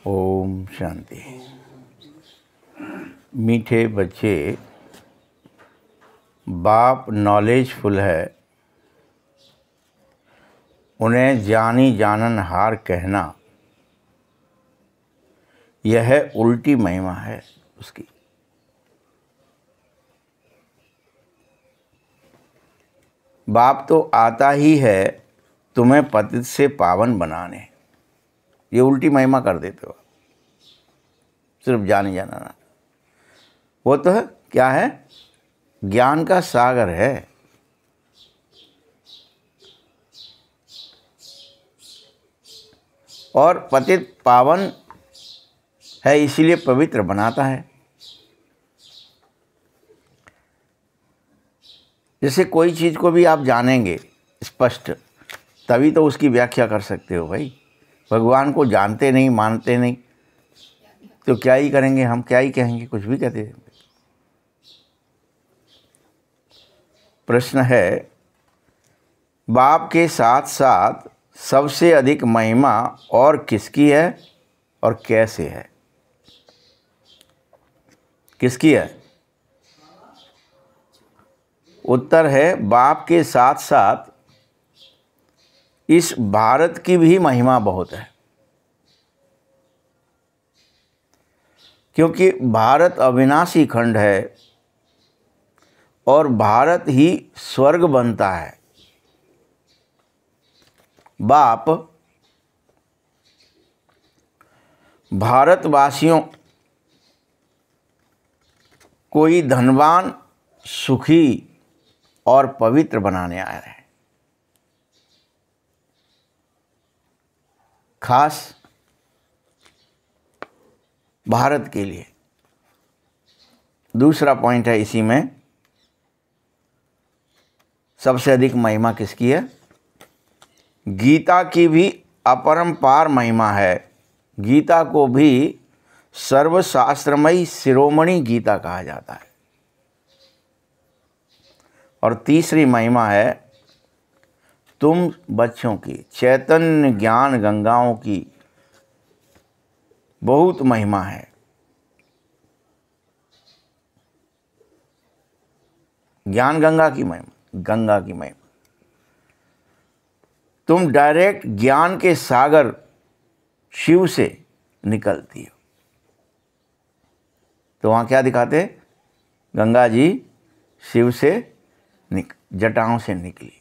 ओम शांति। मीठे बच्चे, बाप नॉलेजफुल है, उन्हें जानी जाननहार कहना यह उल्टी महिमा है उसकी। बाप तो आता ही है तुम्हें पतित से पावन बनाने, ये उल्टी महिमा कर देते हो। सिर्फ जानी जाना वो तो है, क्या है? ज्ञान का सागर है। और पतित पावन है, इसीलिए पवित्र बनाता है। जैसे कोई चीज़ को भी आप जानेंगे स्पष्ट, तभी तो उसकी व्याख्या कर सकते हो भाई। भगवान को जानते नहीं, मानते नहीं, तो क्या ही करेंगे हम, क्या ही कहेंगे, कुछ भी कहते हैं। प्रश्न है, बाप के साथ साथ सबसे अधिक महिमा और किसकी है और कैसे है? किसकी है? उत्तर है, बाप के साथ साथ इस भारत की भी महिमा बहुत है, क्योंकि भारत अविनाशी खंड है और भारत ही स्वर्ग बनता है। बाप भारतवासियों को ही धनवान, सुखी और पवित्र बनाने आए हैं। खास भारत के लिए। दूसरा पॉइंट है इसी में, सबसे अधिक महिमा किसकी है? गीता की भी अपरंपार महिमा है। गीता को भी सर्वशास्त्रमयी शिरोमणि गीता कहा जाता है। और तीसरी महिमा है तुम बच्चों की, चैतन्य ज्ञान गंगाओं की बहुत महिमा है। ज्ञान गंगा की महिमा, गंगा की महिमा। तुम डायरेक्ट ज्ञान के सागर शिव से निकलती हो। तो वहाँ क्या दिखाते? गंगा जी शिव से जटाओं से निकली।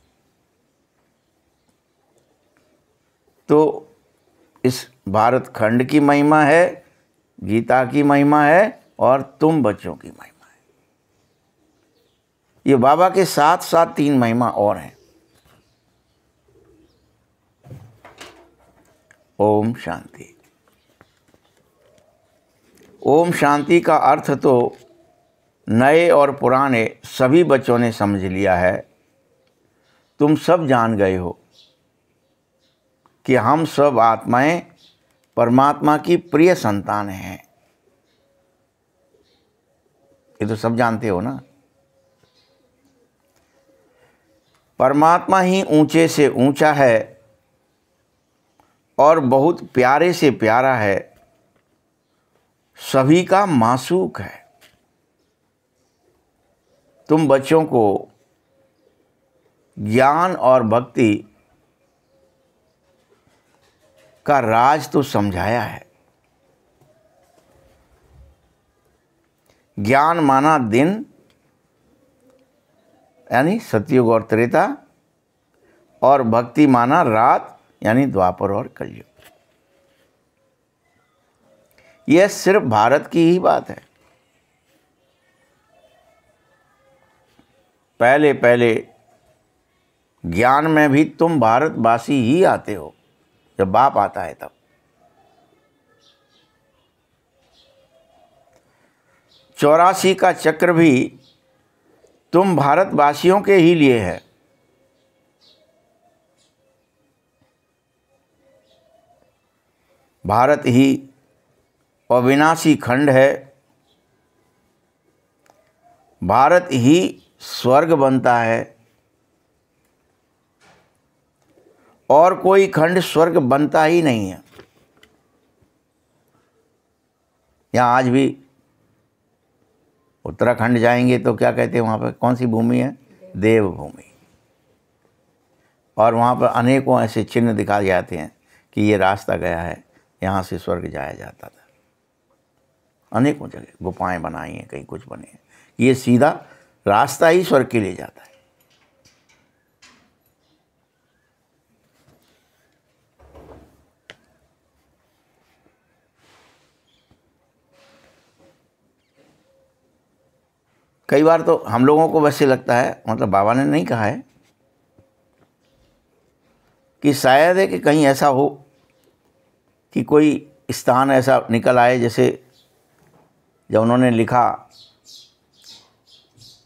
तो इस भारत खंड की महिमा है, गीता की महिमा है और तुम बच्चों की महिमा है। ये बाबा के साथ साथ तीन महिमा और हैं। ओम शांति। ओम शांति का अर्थ तो नए और पुराने सभी बच्चों ने समझ लिया है। तुम सब जान गए हो कि हम सब आत्माएं परमात्मा की प्रिय संतान हैं। ये तो सब जानते हो ना। परमात्मा ही ऊंचे से ऊंचा है और बहुत प्यारे से प्यारा है, सभी का मासूक है। तुम बच्चों को ज्ञान और भक्ति का राज तो समझाया है। ज्ञान माना दिन यानी सतयुग और त्रेता, और भक्ति माना रात यानी द्वापर और कलयुग। यह सिर्फ भारत की ही बात है। पहले पहले ज्ञान में भी तुम भारतवासी ही आते हो, जब बाप आता है तब। 84 का चक्र भी तुम भारतवासियों के ही लिए है। भारत ही अविनाशी खंड है, भारत ही स्वर्ग बनता है, और कोई खंड स्वर्ग बनता ही नहीं है। यहाँ आज भी उत्तराखंड जाएंगे तो क्या कहते हैं, वहाँ पर कौन सी भूमि है, देवभूमि। और वहाँ पर अनेकों ऐसे चिन्ह दिखाए जाते हैं कि ये रास्ता गया है, यहाँ से स्वर्ग जाया जाता था। अनेकों जगह गुफाएं बनाई हैं, कहीं कुछ बने हैं, ये सीधा रास्ता ही स्वर्ग के लिए जाता है। कई बार तो हम लोगों को वैसे लगता है, मतलब बाबा ने नहीं कहा है, कि शायद है कि कहीं ऐसा हो कि कोई स्थान ऐसा निकल आए, जैसे जब उन्होंने लिखा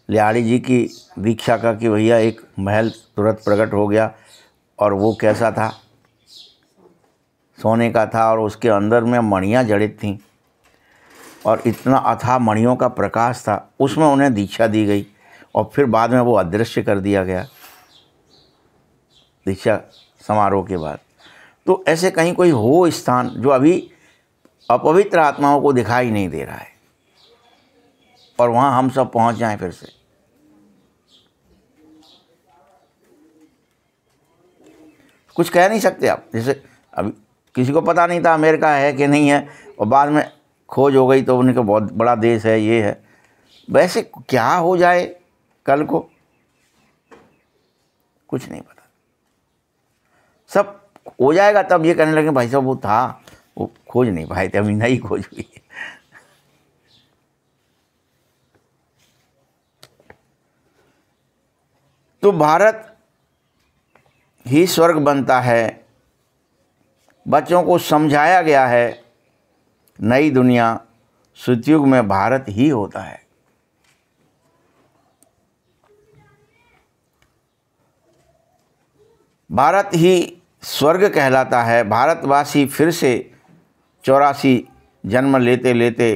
लिहाड़ी जी की दीक्षा का कि भैया एक महल तुरंत प्रकट हो गया, और वो कैसा था, सोने का था, और उसके अंदर में मणियाँ जड़ित थीं, और इतना अथाह मणियों का प्रकाश था, उसमें उन्हें दीक्षा दी गई, और फिर बाद में वो अदृश्य कर दिया गया दीक्षा समारोह के बाद। तो ऐसे कहीं कोई हो स्थान जो अभी अपवित्र आत्माओं को दिखाई नहीं दे रहा है, और वहाँ हम सब पहुँच जाएं फिर से। कुछ कह नहीं सकते आप। जैसे अभी किसी को पता नहीं था अमेरिका है कि नहीं है, और बाद में खोज हो गई तो उनका बहुत बड़ा देश है, ये है। वैसे क्या हो जाए कल को, कुछ नहीं पता। सब हो जाएगा तब ये कहने लगे भाई साहब वो था, वो खोज नहीं पाए थे, अभी नई खोज हुई है। तो भारत ही स्वर्ग बनता है। बच्चों को समझाया गया है नई दुनिया सतयुग में भारत ही होता है। भारत ही स्वर्ग कहलाता है। भारतवासी फिर से 84 जन्म लेते लेते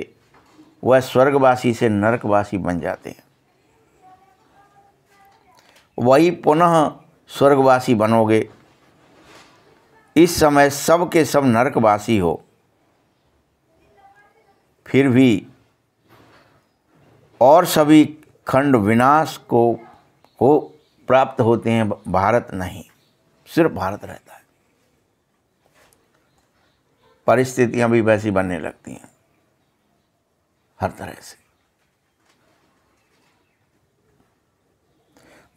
वह स्वर्गवासी से नरकवासी बन जाते हैं। वही पुनः स्वर्गवासी बनोगे। इस समय सब के सब नरकवासी हो, फिर भी और सभी खंड विनाश को प्राप्त होते हैं, भारत नहीं। सिर्फ भारत रहता है। परिस्थितियां भी वैसी बनने लगती हैं हर तरह से।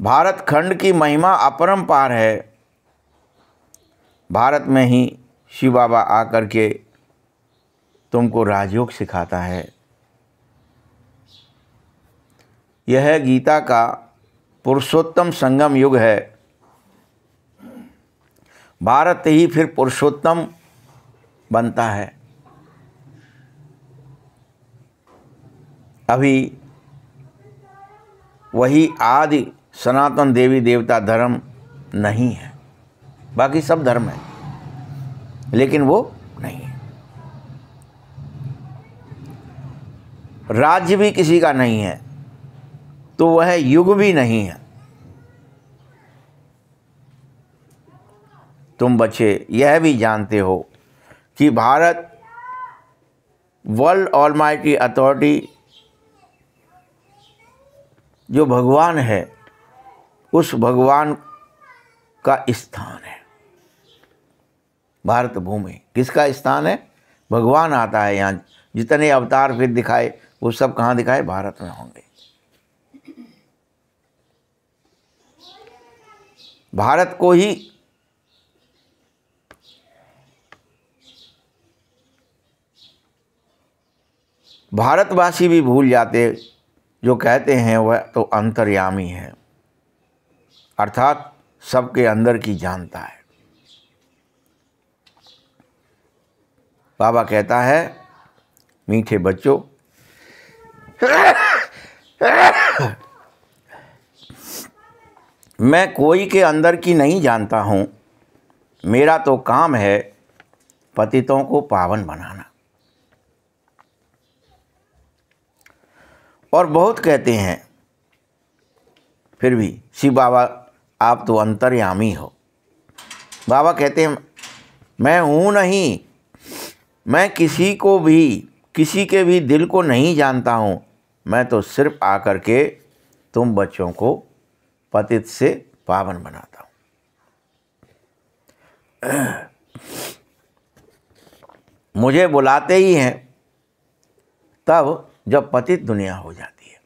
भारत खंड की महिमा अपरंपार है। भारत में ही शिव बाबा आकर के तुमको राजयोग सिखाता है। यह गीता का पुरुषोत्तम संगम युग है। भारत ही फिर पुरुषोत्तम बनता है। अभी वही आदि सनातन देवी देवता धर्म नहीं है। बाकी सब धर्म है, लेकिन वो नहीं है। राज्य भी किसी का नहीं है, तो वह युग भी नहीं है। तुम बच्चे यह भी जानते हो कि भारत वर्ल्ड ऑलमाइटी अथॉरिटी जो भगवान है, उस भगवान का स्थान है। भारत भूमि किसका स्थान है? भगवान आता है यहाँ। जितने अवतार फिर दिखाए वो सब कहाँ दिखाए? भारत में होंगे। भारत को ही भारतवासी भी भूल जाते, जो कहते हैं वह तो अंतर्यामी है, अर्थात सबके अंदर की जानता है। बाबा कहता है, मीठे बच्चों, मैं कोई के अंदर की नहीं जानता हूँ। मेरा तो काम है पतितों को पावन बनाना। और बहुत कहते हैं, फिर भी शिव बाबा आप तो अंतर्यामी हो। बाबा कहते हैं, मैं हूँ नहीं, मैं किसी को भी किसी के भी दिल को नहीं जानता हूँ, मैं तो सिर्फ आकर के तुम बच्चों को पतित से पावन बनाता हूँ। मुझे बुलाते ही हैं तब जब पतित दुनिया हो जाती है,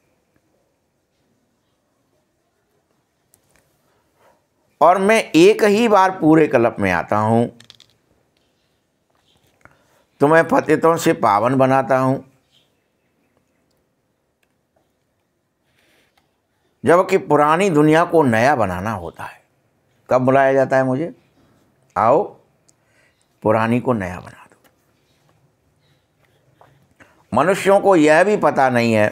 और मैं एक ही बार पूरे कल्प में आता हूँ, तुम्हें पतितों से पावन बनाता हूँ। जबकि पुरानी दुनिया को नया बनाना होता है। कब बुलाया जाता है मुझे? आओ पुरानी को नया बना दो। मनुष्यों को यह भी पता नहीं है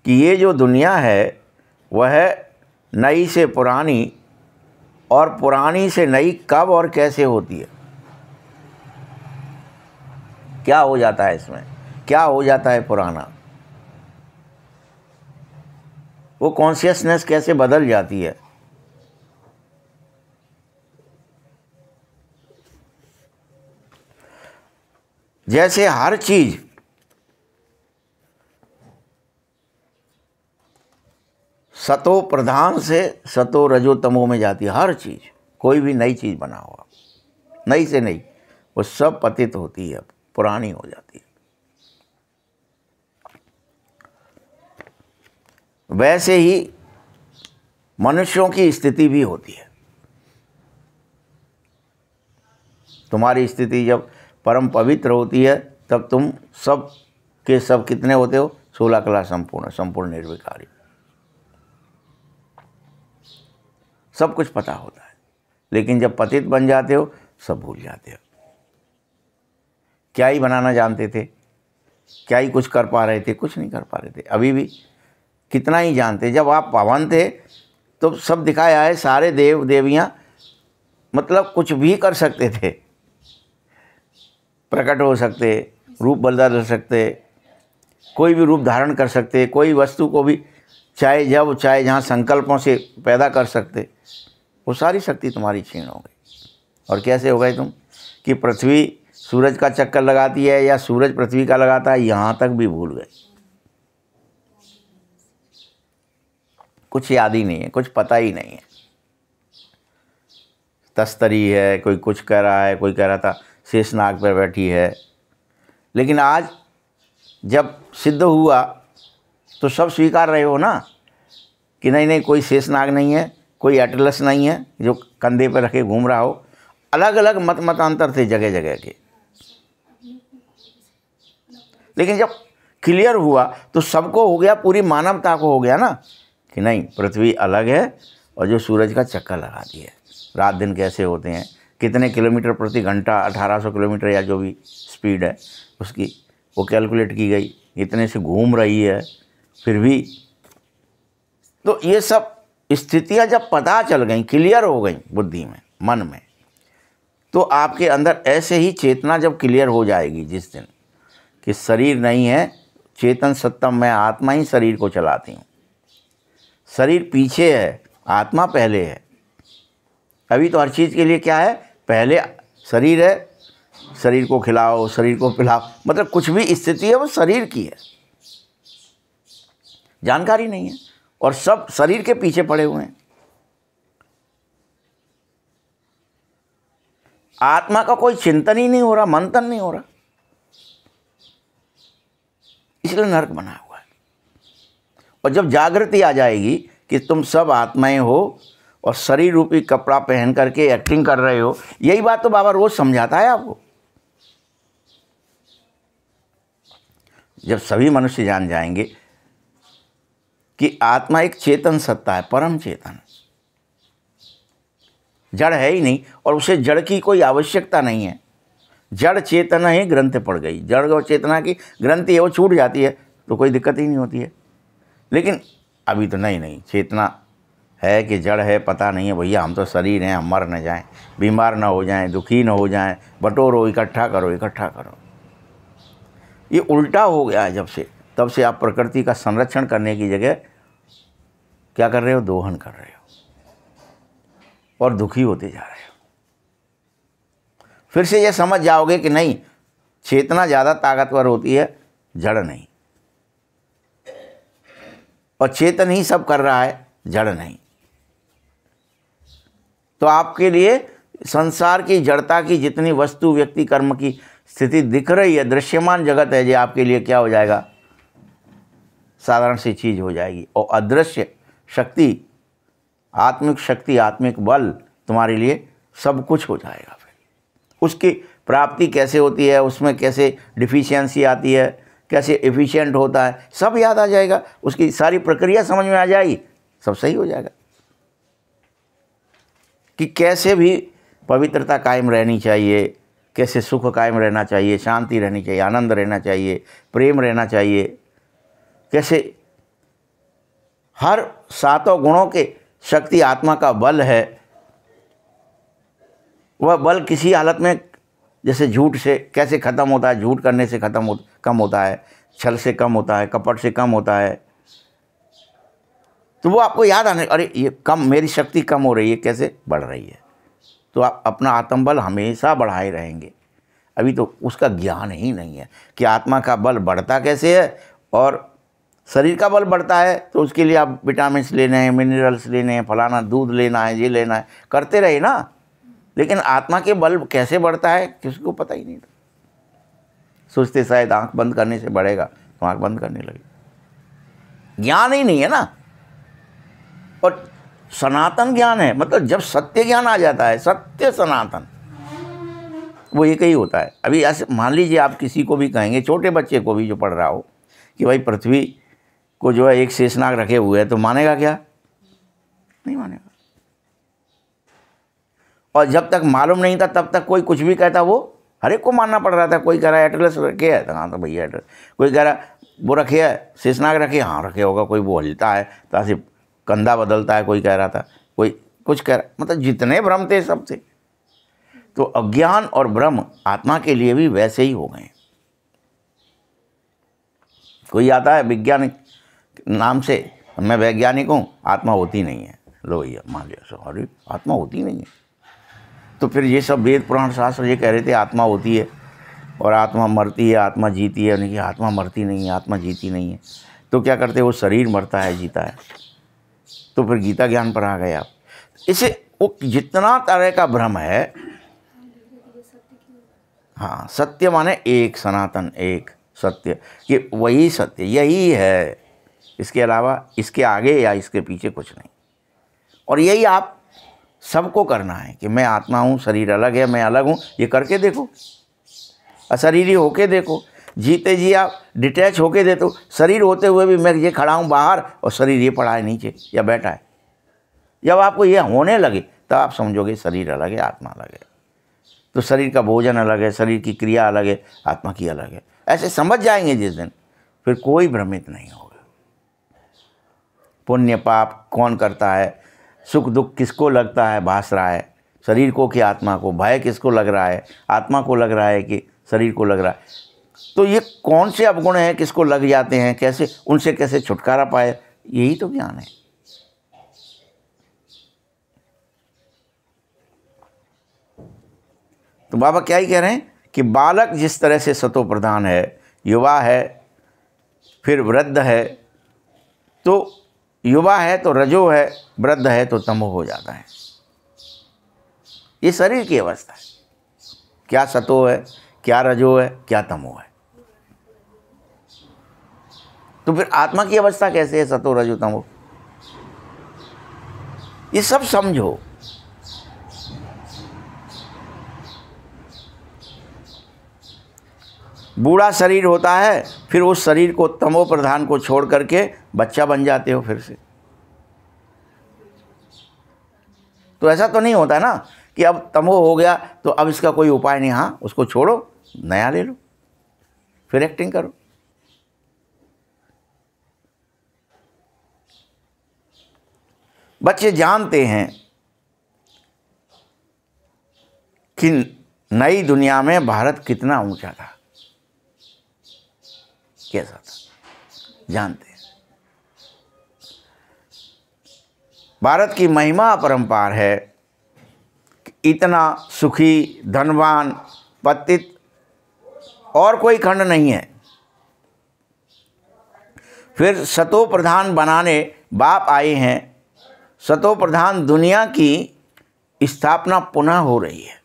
कि ये जो दुनिया है वह नई से पुरानी और पुरानी से नई कब और कैसे होती है। क्या हो जाता है इसमें, क्या हो जाता है पुराना, वो कॉन्शियसनेस कैसे बदल जाती है। जैसे हर चीज सतो प्रधान से सतो रजो तमो में जाती है, हर चीज, कोई भी नई चीज बना हुआ, नई से नई, वो सब पतित होती है, पुरानी हो जाती है। वैसे ही मनुष्यों की स्थिति भी होती है। तुम्हारी स्थिति जब परम पवित्र होती है तब तुम सब के सब कितने होते हो? 16 कला संपूर्ण, संपूर्ण निर्विकारी, सब कुछ पता होता है। लेकिन जब पतित बन जाते हो सब भूल जाते हो। क्या ही बनाना जानते थे, क्या ही कुछ कर पा रहे थे? कुछ नहीं कर पा रहे थे। अभी भी कितना ही जानते। जब आप पावन थे तो सब दिखाया है, सारे देव देवियां मतलब कुछ भी कर सकते थे, प्रकट हो सकते, रूप बदल सकते, कोई भी रूप धारण कर सकते, कोई वस्तु को भी चाहे जब चाहे जहाँ संकल्पों से पैदा कर सकते। वो सारी शक्ति तुम्हारी क्षीण हो गई। और कैसे हो गए तुम कि पृथ्वी सूरज का चक्कर लगाती है या सूरज पृथ्वी का लगाता है, यहाँ तक भी भूल गए। कुछ याद ही नहीं है, कुछ पता ही नहीं है। तस्तरी है, कोई कुछ कह रहा है, कोई कह रहा था शेषनाग पर बैठी है। लेकिन आज जब सिद्ध हुआ तो सब स्वीकार रहे हो ना कि नहीं नहीं, कोई शेषनाग नहीं है, कोई एटलस नहीं है जो कंधे पर रखे घूम रहा हो। अलग अलग मतांतर थे जगह जगह के, लेकिन जब क्लियर हुआ तो सबको हो गया, पूरी मानवता को हो गया ना कि नहीं, पृथ्वी अलग है और जो सूरज का चक्कर लगाती है। रात दिन कैसे होते हैं, कितने किलोमीटर प्रति घंटा, 1800 किलोमीटर या जो भी स्पीड है उसकी, वो कैलकुलेट की गई, इतने से घूम रही है फिर भी। तो ये सब स्थितियां जब पता चल गई, क्लियर हो गई बुद्धि में, मन में, तो आपके अंदर ऐसे ही चेतना जब क्लियर हो जाएगी जिस दिन कि शरीर नहीं है, चेतन सत्तम, मैं आत्मा ही शरीर को चलाती हूँ। शरीर पीछे है, आत्मा पहले है। अभी तो हर चीज़ के लिए क्या है, पहले शरीर है, शरीर को खिलाओ, शरीर को पिलाओ, मतलब कुछ भी स्थिति है वो शरीर की है, जानकारी नहीं है और सब शरीर के पीछे पड़े हुए हैं। आत्मा का कोई चिंतन ही नहीं हो रहा, मंथन नहीं हो रहा, इसलिए नरक बना हुआ है। और जब जागृति आ जाएगी कि तुम सब आत्माएं हो और शरीर रूपी कपड़ा पहन करके एक्टिंग कर रहे हो, यही बात तो बाबा रोज समझाता है आपको। जब सभी मनुष्य जान जाएंगे कि आत्मा एक चेतन सत्ता है, परम चेतन, जड़ है ही नहीं और उसे जड़ की कोई आवश्यकता नहीं है। जड़ चेतना ही ग्रंथ पड़ गई, जड़ और चेतना की ग्रंथि है, वो छूट जाती है तो कोई दिक्कत ही नहीं होती है। लेकिन अभी तो नहीं, चेतना है कि जड़ है पता नहीं है भैया, हम तो शरीर हैं, हम मर न जाएं, बीमार ना हो जाएं, दुखी न हो जाएं, बटोरो, इकट्ठा करो, इकट्ठा करो। ये उल्टा हो गया है। जब से तब से आप प्रकृति का संरक्षण करने की जगह क्या कर रहे हो, दोहन कर रहे हो और दुखी होते जा रहे हो। फिर से ये समझ जाओगे कि नहीं, चेतना ज़्यादा ताकतवर होती है, जड़ नहीं। और चेतन ही सब कर रहा है, जड़ नहीं। तो आपके लिए संसार की जड़ता की जितनी वस्तु, व्यक्ति, कर्म की स्थिति दिख रही है, दृश्यमान जगत है, ये आपके लिए क्या हो जाएगा? साधारण सी चीज हो जाएगी। और अदृश्य शक्ति, आत्मिक शक्ति, आत्मिक बल तुम्हारे लिए सब कुछ हो जाएगा। फिर उसकी प्राप्ति कैसे होती है, उसमें कैसे डिफिशियंसी आती है, कैसे एफिशिएंट होता है, सब याद आ जाएगा। उसकी सारी प्रक्रिया समझ में आ जाएगी, सब सही हो जाएगा कि कैसे भी पवित्रता कायम रहनी चाहिए, कैसे सुख कायम रहना चाहिए, शांति रहनी चाहिए, आनंद रहना चाहिए, प्रेम रहना चाहिए, कैसे हर सातों गुणों के शक्ति आत्मा का बल है। वह बल किसी हालत में, जैसे झूठ से कैसे ख़त्म होता है, झूठ करने से कम होता है, छल से कम होता है, कपट से कम होता है। तो वो आपको याद आने, अरे ये कम, मेरी शक्ति कम हो रही है, कैसे बढ़ रही है। तो आप अपना आत्मबल हमेशा बढ़ाए रहेंगे। अभी तो उसका ज्ञान ही नहीं है कि आत्मा का बल बढ़ता कैसे है और शरीर का बल बढ़ता है। तो उसके लिए आप विटामिन्स लेने हैं, मिनरल्स लेने हैं, फलाना दूध लेना है, ये लेना है, करते रहे ना। लेकिन आत्मा के बल कैसे बढ़ता है किसी को पता ही नहीं था। सोचते शायद आंख बंद करने से बढ़ेगा, तो आंख बंद करने लगे। ज्ञान ही नहीं है ना। और सनातन ज्ञान है, मतलब जब सत्य ज्ञान आ जाता है, सत्य सनातन, वो एक ही होता है। अभी ऐसे मान लीजिए आप किसी को भी कहेंगे, छोटे बच्चे को भी जो पढ़ रहा हो, कि भाई पृथ्वी को जो है एक शेषनाग रखे हुए है, तो मानेगा क्या? नहीं मानेगा। और जब तक मालूम नहीं था तब तक कोई कुछ भी कहता, वो हर एक को मानना पड़ रहा था। कोई कह रहा है एटलस रखे है, तो हाँ तो भैया एटलस। कोई कह रहा वो रखे है, शेषनाग रखे, हाँ रखे होगा। कोई वो हिलता है तो सिर्फ कंधा बदलता है, कोई कह रहा था, कोई कुछ कह रहा, मतलब जितने भ्रम थे सब थे। तो अज्ञान और भ्रम आत्मा के लिए भी वैसे ही हो गए। कोई आता है वैज्ञानिक नाम से, मैं वैज्ञानिक हूँ, आत्मा होती नहीं है। लो भैया मान लिया, अरे आत्मा होती नहीं है। तो फिर ये सब वेद पुराण शास्त्र ये कह रहे थे आत्मा होती है और आत्मा मरती है, आत्मा जीती है। नहीं, आत्मा मरती नहीं है, आत्मा जीती नहीं है। तो क्या करते, वो शरीर मरता है, जीता है। तो फिर गीता ज्ञान पर आ गए आप। इसे वो जितना तरह का भ्रम है, हाँ, सत्य माने एक, सनातन एक सत्य, कि वही सत्य, यही है, इसके अलावा, इसके आगे या इसके पीछे कुछ नहीं। और यही आप सबको करना है कि मैं आत्मा हूँ, शरीर अलग है, मैं अलग हूँ। ये करके देखो, अशरीरी होके देखो, जीते जी आप डिटैच होके देखो। शरीर होते हुए भी मैं ये खड़ा हूँ बाहर और शरीर ये पड़ा है नीचे या बैठा है। जब आपको ये होने लगे तब आप समझोगे शरीर अलग है, आत्मा अलग है। तो शरीर का भोजन अलग है, शरीर की क्रिया अलग है, आत्मा की अलग है। ऐसे समझ जाएंगे जिस दिन, फिर कोई भ्रमित नहीं होगा। पुण्य पाप कौन करता है, सुख दुख किसको लगता है, भास रहा है, शरीर को कि आत्मा को, भय किसको लग रहा है, आत्मा को लग रहा है कि शरीर को लग रहा है। तो ये कौन से अवगुण हैं, किसको लग जाते हैं, कैसे उनसे कैसे छुटकारा पाए, यही तो ज्ञान है। तो बाबा क्या ही कह रहे हैं कि बालक जिस तरह से सतो प्रधान है, युवा है, फिर वृद्ध है, तो युवा है तो रजो है, वृद्ध है तो तमो हो जाता है। ये शरीर की अवस्था है। क्या सतो है, क्या रजो है, क्या तमो है। तो फिर आत्मा की अवस्था कैसे है, सतो रजो तमो? ये सब समझो। बूढ़ा शरीर होता है, फिर उस शरीर को, तमो प्रधान को छोड़ करके बच्चा बन जाते हो फिर से। तो ऐसा तो नहीं होता ना कि अब तमो हो गया तो अब इसका कोई उपाय नहीं। हाँ, उसको छोड़ो, नया ले लो, फिर एक्टिंग करो। बच्चे जानते हैं कि नई दुनिया में भारत कितना ऊंचा था, कैसा था, जानते हैं। भारत की महिमा अपरंपार है। इतना सुखी, धनवान, पतित और कोई खंड नहीं है। फिर सतो प्रधान बनाने बाप आए हैं। सतो प्रधान दुनिया की स्थापना पुनः हो रही है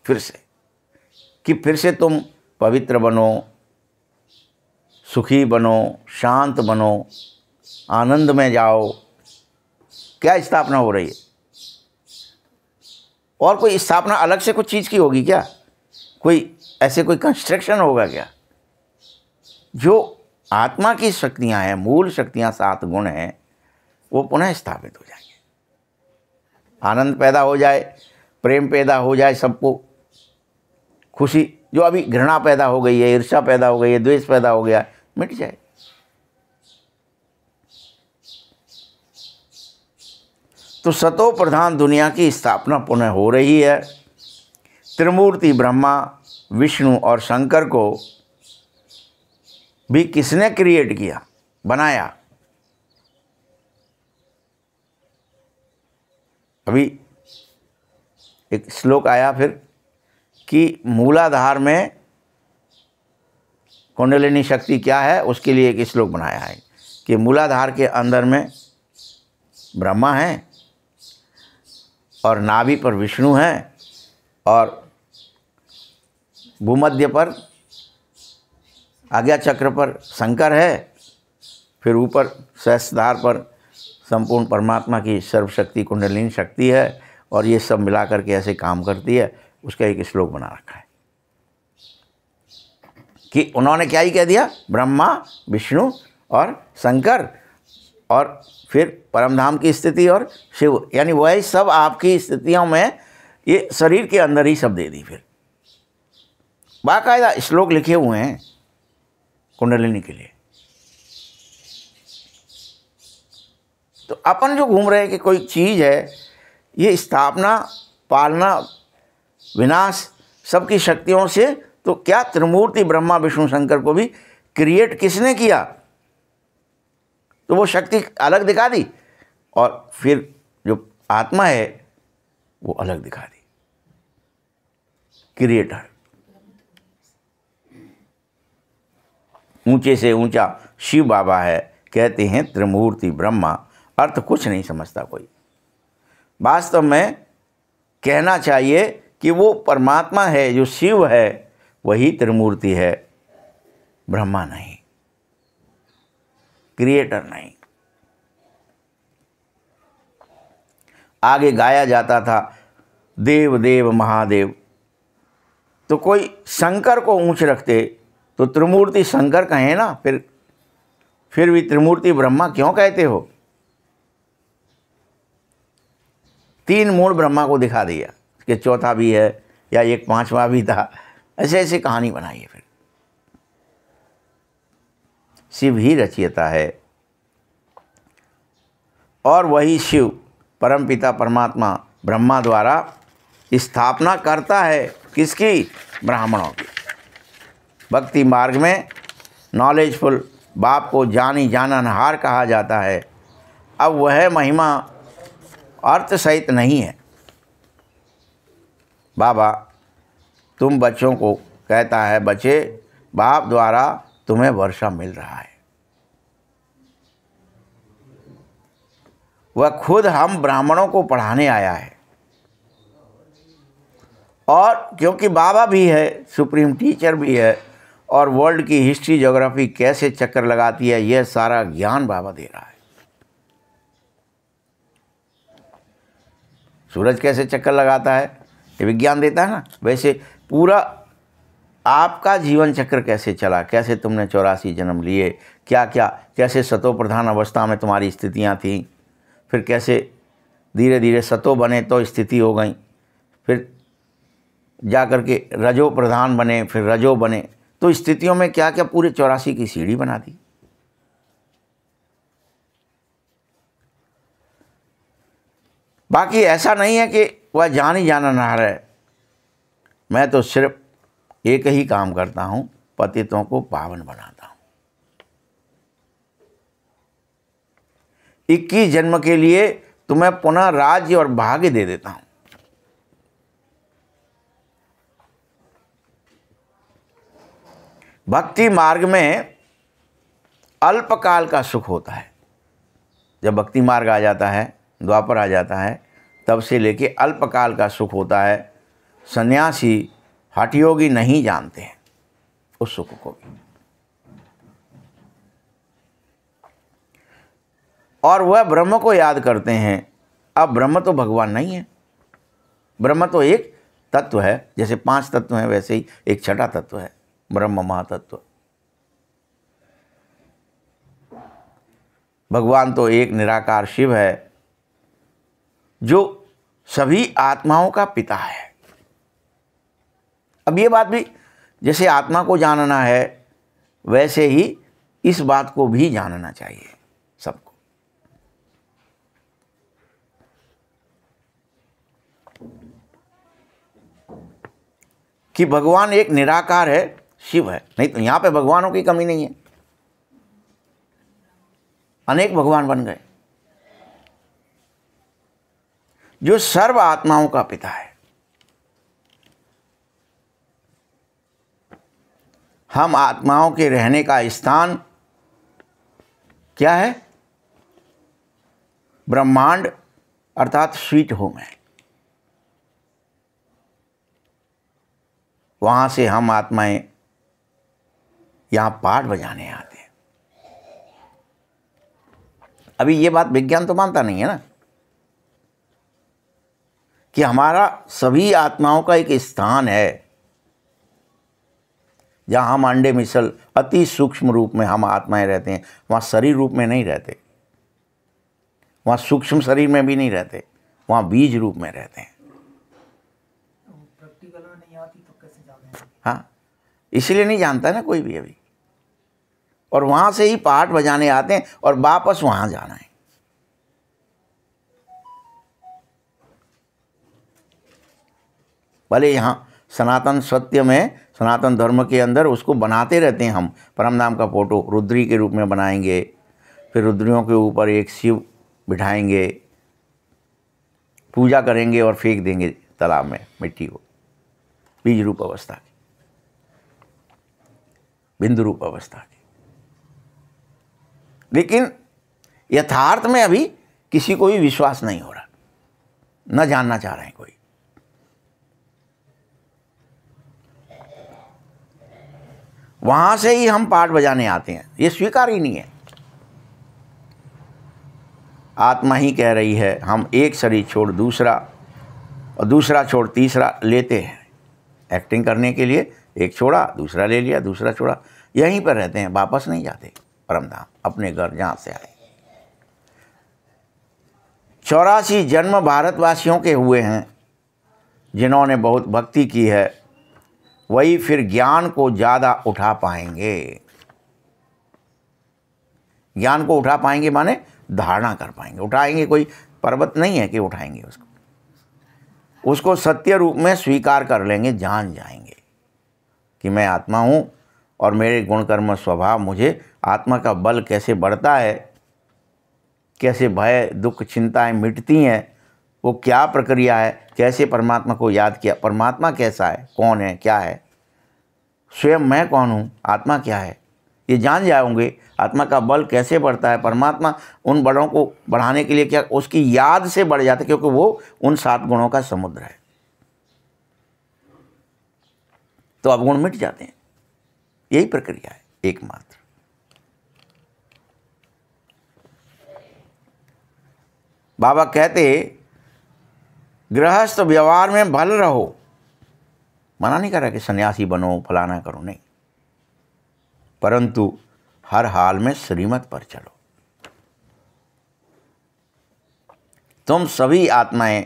फिर से, कि फिर से तुम पवित्र बनो, सुखी बनो, शांत बनो, आनंद में जाओ। क्या स्थापना हो रही है? और कोई स्थापना अलग से कुछ चीज़ की होगी क्या? कोई ऐसे कोई कंस्ट्रक्शन होगा क्या? जो आत्मा की शक्तियां हैं, मूल शक्तियां, 7 गुण हैं, वो पुनः स्थापित हो जाएंगे। आनंद पैदा हो जाए, प्रेम पैदा हो जाए, सबको खुशी, जो अभी घृणा पैदा हो गई है, ईर्ष्या पैदा हो गई है, द्वेष पैदा हो गया, मिट जाए। तो सतो प्रधान दुनिया की स्थापना पुनः हो रही है। त्रिमूर्ति ब्रह्मा, विष्णु और शंकर को भी किसने क्रिएट किया, बनाया? अभी एक श्लोक आया फिर कि मूलाधार में कुंडलिनी शक्ति क्या है, उसके लिए एक श्लोक बनाया है कि मूलाधार के अंदर में ब्रह्मा है और नाभि पर विष्णु है और भूमध्य पर, आज्ञा चक्र पर शंकर है, फिर ऊपर सहस्त्रधार पर संपूर्ण परमात्मा की सर्वशक्ति कुंडलिनी शक्ति है, और ये सब मिला करके ऐसे काम करती है। उसका एक श्लोक बना रखा है कि उन्होंने क्या ही कह दिया, ब्रह्मा, विष्णु और शंकर, और फिर परमधाम की स्थिति और शिव, यानी वही सब आपकी स्थितियों में ये शरीर के अंदर ही सब दे दी। फिर बाकायदा श्लोक लिखे हुए हैं कुंडलिनी के लिए। तो अपन जो घूम रहे हैं कि कोई चीज़ है, ये स्थापना, पालना, विनाश सबकी शक्तियों से, तो क्या त्रिमूर्ति ब्रह्मा, विष्णु, शंकर को भी क्रिएट किसने किया? तो वो शक्ति अलग दिखा दी, और फिर जो आत्मा है वो अलग दिखा दी। क्रिएटर ऊंचे से ऊंचा शिव बाबा है, कहते हैं त्रिमूर्ति ब्रह्मा। अर्थ कुछ नहीं समझता कोई। वास्तव में कहना चाहिए कि वो परमात्मा है, जो शिव है, वही त्रिमूर्ति है, ब्रह्मा नहीं, क्रिएटर नहीं। आगे गाया जाता था देव देव महादेव, तो कोई शंकर को ऊंच रखते तो त्रिमूर्ति शंकर कहें ना, फिर भी त्रिमूर्ति ब्रह्मा क्यों कहते हो? 3 मूल ब्रह्मा को दिखा दिया कि चौथा भी है या एक 5वां भी था, ऐसे ऐसे कहानी बनाई है। फिर शिव ही रचयिता है, और वही शिव परमपिता परमात्मा ब्रह्मा द्वारा स्थापना करता है। किसकी? ब्राह्मणों की। भक्ति मार्ग में नॉलेजफुल बाप को जानी जाननहार कहा जाता है। अब वह महिमा अर्थ सहित नहीं है। बाबा तुम बच्चों को कहता है, बच्चे बाप द्वारा तुम्हें वर्षा मिल रहा है। वह खुद हम ब्राह्मणों को पढ़ाने आया है, और क्योंकि बाबा भी है, सुप्रीम टीचर भी है, और वर्ल्ड की हिस्ट्री, ज्योग्राफी कैसे चक्कर लगाती है, यह सारा ज्ञान बाबा दे रहा है। सूरज कैसे चक्कर लगाता है, ये विज्ञान देता है ना। वैसे पूरा आपका जीवन चक्र कैसे चला, कैसे तुमने 84 जन्म लिए, क्या क्या, कैसे सतो प्रधान अवस्था में तुम्हारी स्थितियां थीं, फिर कैसे धीरे धीरे सतो बने तो स्थिति हो गई, फिर जा कर के रजो प्रधान बने, फिर रजो बने, तो स्थितियों में क्या क्या पूरे 84 की सीढ़ी बना दी। बाकी ऐसा नहीं है कि वह जान ही जाननहार है। मैं तो सिर्फ एक ही काम करता हूँ, पतितों को पावन बनाता हूँ। 21 जन्म के लिए तुम्हें पुनः राज्य और भाग्य दे देता हूँ। भक्ति मार्ग में अल्पकाल का सुख होता है। जब भक्ति मार्ग आ जाता है, द्वापर आ जाता है, तब से लेके अल्पकाल का सुख होता है। सन्यासी हठयोगी नहीं जानते हैं उस सुख को भी, और वह ब्रह्म को याद करते हैं। अब ब्रह्म तो भगवान नहीं है, ब्रह्म तो एक तत्व है। जैसे 5 तत्व हैं वैसे ही एक छठा तत्व है, ब्रह्म महातत्व। भगवान तो एक निराकार शिव है जो सभी आत्माओं का पिता है। अब ये बात भी, जैसे आत्मा को जानना है वैसे ही इस बात को भी जानना चाहिए सबको। कि भगवान एक निराकार है, शिव है। नहीं तो यहां पे भगवानों की कमी नहीं है, अनेक भगवान बन गए। जो सर्व आत्माओं का पिता है। हम आत्माओं के रहने का स्थान क्या है? ब्रह्मांड अर्थात स्वीट होम है। वहां से हम आत्माएं यहां पाठ बजाने आते हैं। अभी ये बात विज्ञान तो मानता नहीं है ना कि हमारा सभी आत्माओं का एक स्थान है जहाँ हम अंडे मिसल अति सूक्ष्म रूप में हम आत्माएं रहते हैं। वहाँ शरीर रूप में नहीं रहते, वहाँ सूक्ष्म शरीर में भी नहीं रहते, वहाँ बीज रूप में रहते हैं। प्रैक्टिकल में नहीं आती तो कैसे जाने? हाँ, इसलिए नहीं जानता ना कोई भी अभी। और वहाँ से ही पाठ बजाने आते हैं और वापस वहाँ जाना है। भले यहाँ सनातन सत्य में, सनातन धर्म के अंदर उसको बनाते रहते हैं हम। परम नाम का फोटो रुद्री के रूप में बनाएंगे, फिर रुद्रियों के ऊपर एक शिव बिठाएंगे, पूजा करेंगे और फेंक देंगे तालाब में मिट्टी को, बीज रूप अवस्था की, बिंदु रूप अवस्था की। लेकिन यथार्थ में अभी किसी को भी विश्वास नहीं हो रहा, न जानना चाह रहे हैं कोई। वहां से ही हम पाठ बजाने आते हैं, ये स्वीकार ही नहीं है। आत्मा ही कह रही है हम एक शरीर छोड़ दूसरा और दूसरा छोड़ तीसरा लेते हैं। एक्टिंग करने के लिए एक छोड़ा, दूसरा ले लिया, दूसरा छोड़ा, यहीं पर रहते हैं, वापस नहीं जाते परमधाम, अपने घर जहाँ से आए। 84 जन्म भारतवासियों के हुए हैं जिन्होंने बहुत भक्ति की है, वही फिर ज्ञान को ज़्यादा उठा पाएंगे। ज्ञान को उठा पाएंगे माने धारणा कर पाएंगे। उठाएंगे कोई पर्वत नहीं है कि उठाएंगे उसको सत्य रूप में स्वीकार कर लेंगे, जान जाएंगे कि मैं आत्मा हूँ और मेरे गुण कर्म स्वभाव, मुझे आत्मा का बल कैसे बढ़ता है, कैसे भय दुख चिंताएं मिटती हैं, वो क्या प्रक्रिया है, कैसे परमात्मा को याद किया, परमात्मा कैसा है, कौन है, क्या है, स्वयं मैं कौन हूँ, आत्मा क्या है, ये जान जाओगे। आत्मा का बल कैसे बढ़ता है, परमात्मा उन बलों को बढ़ाने के लिए क्या, उसकी याद से बढ़ जाता है, क्योंकि वो उन 7 गुणों का समुद्र है। तो अवगुण मिट जाते हैं। यही प्रक्रिया है एकमात्र। बाबा कहते गृहस्थ व्यवहार में भल रहो, मना नहीं कर रहा कि सन्यासी बनो, फलाना करो, नहीं, परंतु हर हाल में श्रीमत पर चलो। तुम सभी आत्माएं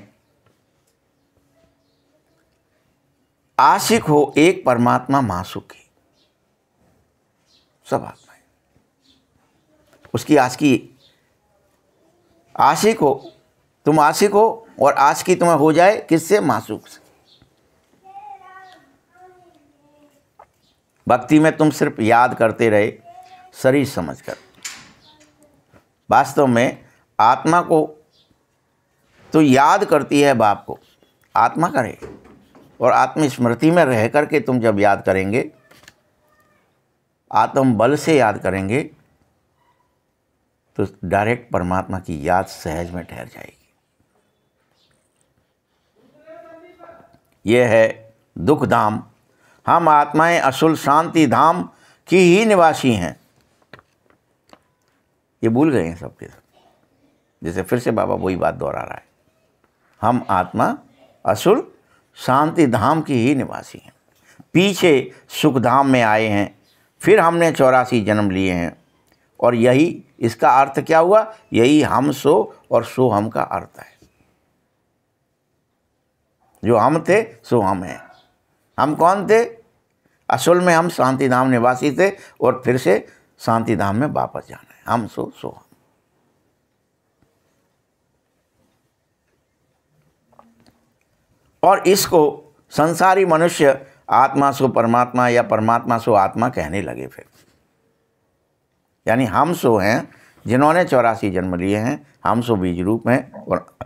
आशिक हो एक परमात्मा मासूक की, सब आत्माएं उसकी आशिक हो। तुम आशिक हो और आशिकी तुम्हें हो जाए किससे? मासूक से। भक्ति में तुम सिर्फ याद करते रहे शरीर समझकर, वास्तव में आत्मा को तो याद करती है बाप को, आत्मा करे। और आत्म स्मृति में रह करके तुम जब याद करेंगे आत्म बल से याद करेंगे तो डायरेक्ट परमात्मा की याद सहज में ठहर जाएगी। यह है दुख धाम। हम आत्माएं असुल शांति धाम की ही निवासी हैं। ये भूल गए हैं सबके सब। जैसे फिर से बाबा वही बात दोहरा रहा है, हम आत्मा असुल शांति धाम की ही निवासी हैं। पीछे सुख धाम में आए हैं, फिर हमने 84 जन्म लिए हैं। और यही इसका अर्थ क्या हुआ? यही हम सो और सो हम का अर्थ है। जो हम थे सो हम हैं। हम कौन थे? असल में हम शांति धाम निवासी थे और फिर से शांति धाम में वापस जाना है। हम सो हम। और इसको संसारी मनुष्य आत्मा सो परमात्मा या परमात्मा सो आत्मा कहने लगे फिर। यानी हम सो हैं जिन्होंने 84 जन्म लिए हैं, हम सो बीज रूप हैं और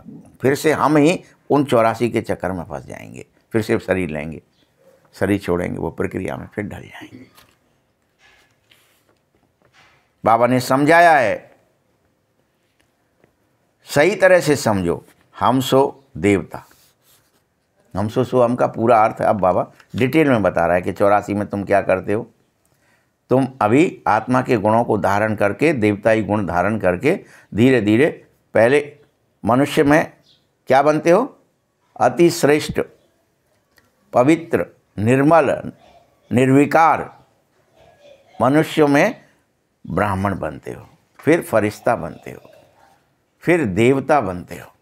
फिर से हम ही उन 84 के चक्कर में फंस जाएंगे। फिर से शरीर लेंगे, शरीर छोड़ेंगे, वो प्रक्रिया में फिर ढल जाएंगे। बाबा ने समझाया है, सही तरह से समझो। हम सो देवता, हम सो हम का पूरा अर्थ अब बाबा डिटेल में बता रहा है कि 84 में तुम क्या करते हो। तुम अभी आत्मा के गुणों को धारण करके, देवताई गुण धारण करके धीरे धीरे पहले मनुष्य में क्या बनते हो? अति श्रेष्ठ, पवित्र, निर्मल, निर्विकार मनुष्यों में ब्राह्मण बनते हो, फिर फरिश्ता बनते हो, फिर देवता बनते हो,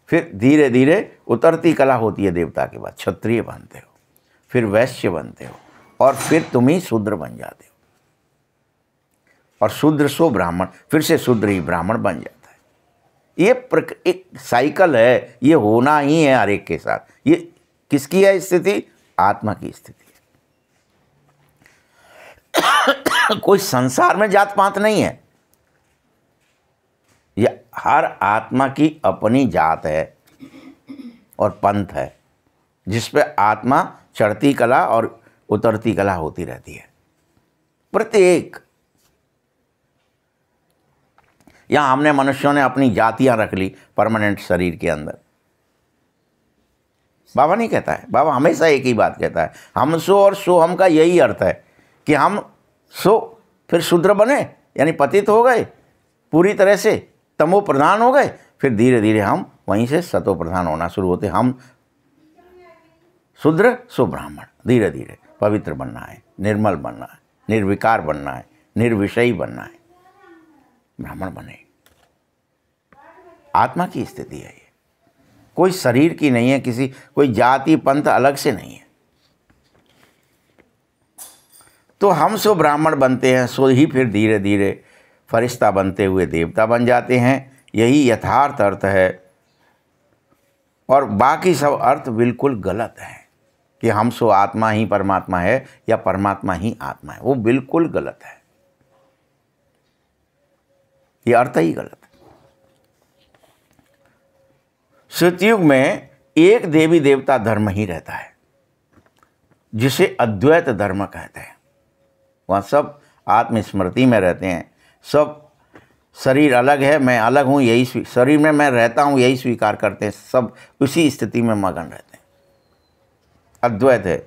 फिर धीरे धीरे उतरती कला होती है देवता के बाद, क्षत्रिय बनते हो, फिर वैश्य बनते हो और फिर तुम ही शूद्र बन जाते हो। और शूद्र सो ब्राह्मण, फिर से शूद्र ही ब्राह्मण बन जाता है। ये एक साइकिल है, ये होना ही है हर एक के साथ। ये किसकी है स्थिति? आत्मा की स्थिति है। कोई संसार में जात पात नहीं है। यह हर आत्मा की अपनी जात है और पंथ है, जिस पे आत्मा चढ़ती कला और उतरती कला होती रहती है। प्रत्येक यहां हमने मनुष्यों ने अपनी जातियां रख ली परमानेंट शरीर के अंदर। बाबा नहीं कहता है, बाबा हमेशा एक ही बात कहता है, हम सो और सो हम का यही अर्थ है कि हम सो फिर शूद्र बने, यानी पतित हो गए, पूरी तरह से तमो प्रधान हो गए, फिर धीरे धीरे हम वहीं से सतो प्रधान होना शुरू होते। हम शूद्र सो ब्राह्मण, धीरे धीरे पवित्र बनना है, निर्मल बनना है, निर्विकार बनना है, निर्विषयी बनना है, ब्राह्मण बने। आत्मा की स्थिति है ये, कोई शरीर की नहीं है, किसी कोई जाति पंथ अलग से नहीं है। तो हम सो ब्राह्मण बनते हैं, सो ही फिर धीरे धीरे फरिश्ता बनते हुए देवता बन जाते हैं। यही यथार्थ अर्थ है। और बाकी सब अर्थ बिल्कुल गलत है कि हम सो आत्मा ही परमात्मा है या परमात्मा ही आत्मा है, वो बिल्कुल गलत है। ये अर्थ ही गलत है। सतयुग में एक देवी देवता धर्म ही रहता है, जिसे अद्वैत धर्म कहते हैं। वहाँ सब आत्मस्मृति में रहते हैं, सब शरीर अलग है, मैं अलग हूँ, यही शरीर में मैं रहता हूँ, यही स्वीकार करते हैं। सब उसी स्थिति में मगन रहते हैं। अद्वैत है।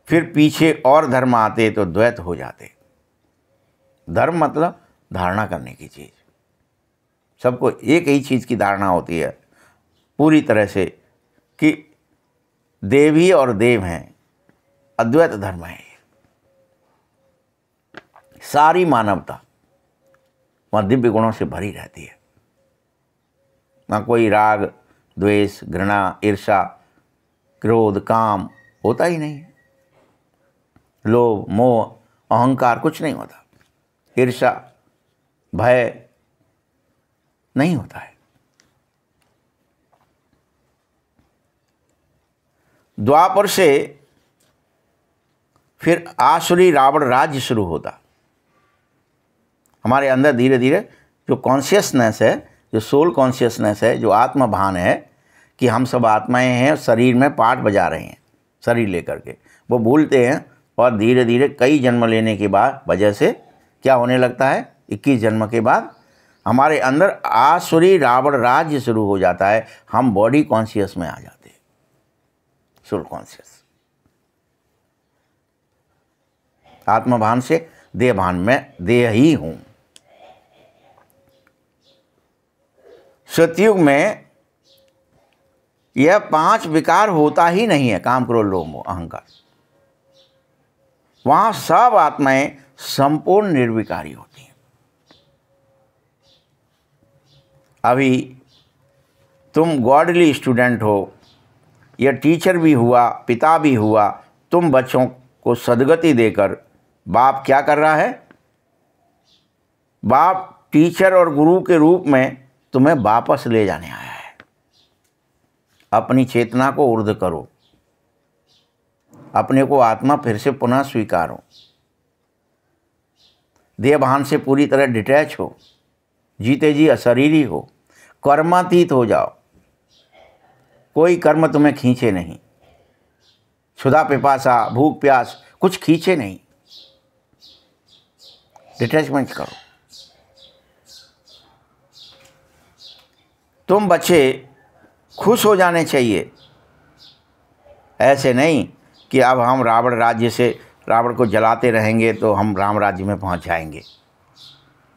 फिर पीछे और धर्म आते तो द्वैत हो जाते। धर्म मतलब धारणा करने की चीज़। सबको एक ही चीज़ की धारणा होती है पूरी तरह से कि देवी और देव हैं। अद्वैत धर्म है। सारी मानवता वहाँ दिव्य गुणों से भरी रहती है। वहाँ कोई राग, द्वेष, घृणा, ईर्षा, क्रोध, काम होता ही नहीं है। लोभ, मोह, अहंकार कुछ नहीं होता। ईर्षा, भय नहीं होता है। द्वापर से फिर आसुरी रावण राज्य शुरू होता। हमारे अंदर धीरे धीरे जो कॉन्शियसनेस है, जो सोल कॉन्शियसनेस है, जो आत्मभान है कि हम सब आत्माएं हैं, शरीर में पार्ट बजा रहे हैं शरीर लेकर के, वो भूलते हैं और धीरे धीरे कई जन्म लेने के बाद वजह से क्या होने लगता है, 21 जन्म के बाद हमारे अंदर आसुरी रावण राज्य शुरू हो जाता है। हम बॉडी कॉन्शियस में आ जाते हैं, सोल कॉन्शियस, आत्मभान से देह भान में, देह ही हूं। सतयुग में यह 5 विकार होता ही नहीं है, काम, क्रोध, लोभ, मोह, अहंकार। वहां सब आत्माएं संपूर्ण निर्विकारी होती हैं। अभी तुम गॉडली स्टूडेंट हो, या टीचर भी हुआ, पिता भी हुआ, तुम बच्चों को सद्गति देकर बाप क्या कर रहा है, बाप टीचर और गुरु के रूप में तुम्हें वापस ले जाने आया है। अपनी चेतना को ऊर्ध्व करो, अपने को आत्मा फिर से पुनः स्वीकारो, देहभान से पूरी तरह डिटैच हो, जीते जी अशरीरी हो, कर्मातीत हो जाओ। कोई कर्म तुम्हें खींचे नहीं, क्षुधा पिपासा भूख प्यास कुछ खींचे नहीं, डिटैचमेंट करो। तुम बच्चे खुश हो जाने चाहिए, ऐसे नहीं कि अब हम रावण राज्य से रावण को जलाते रहेंगे तो हम राम राज्य में पहुंच जाएंगे।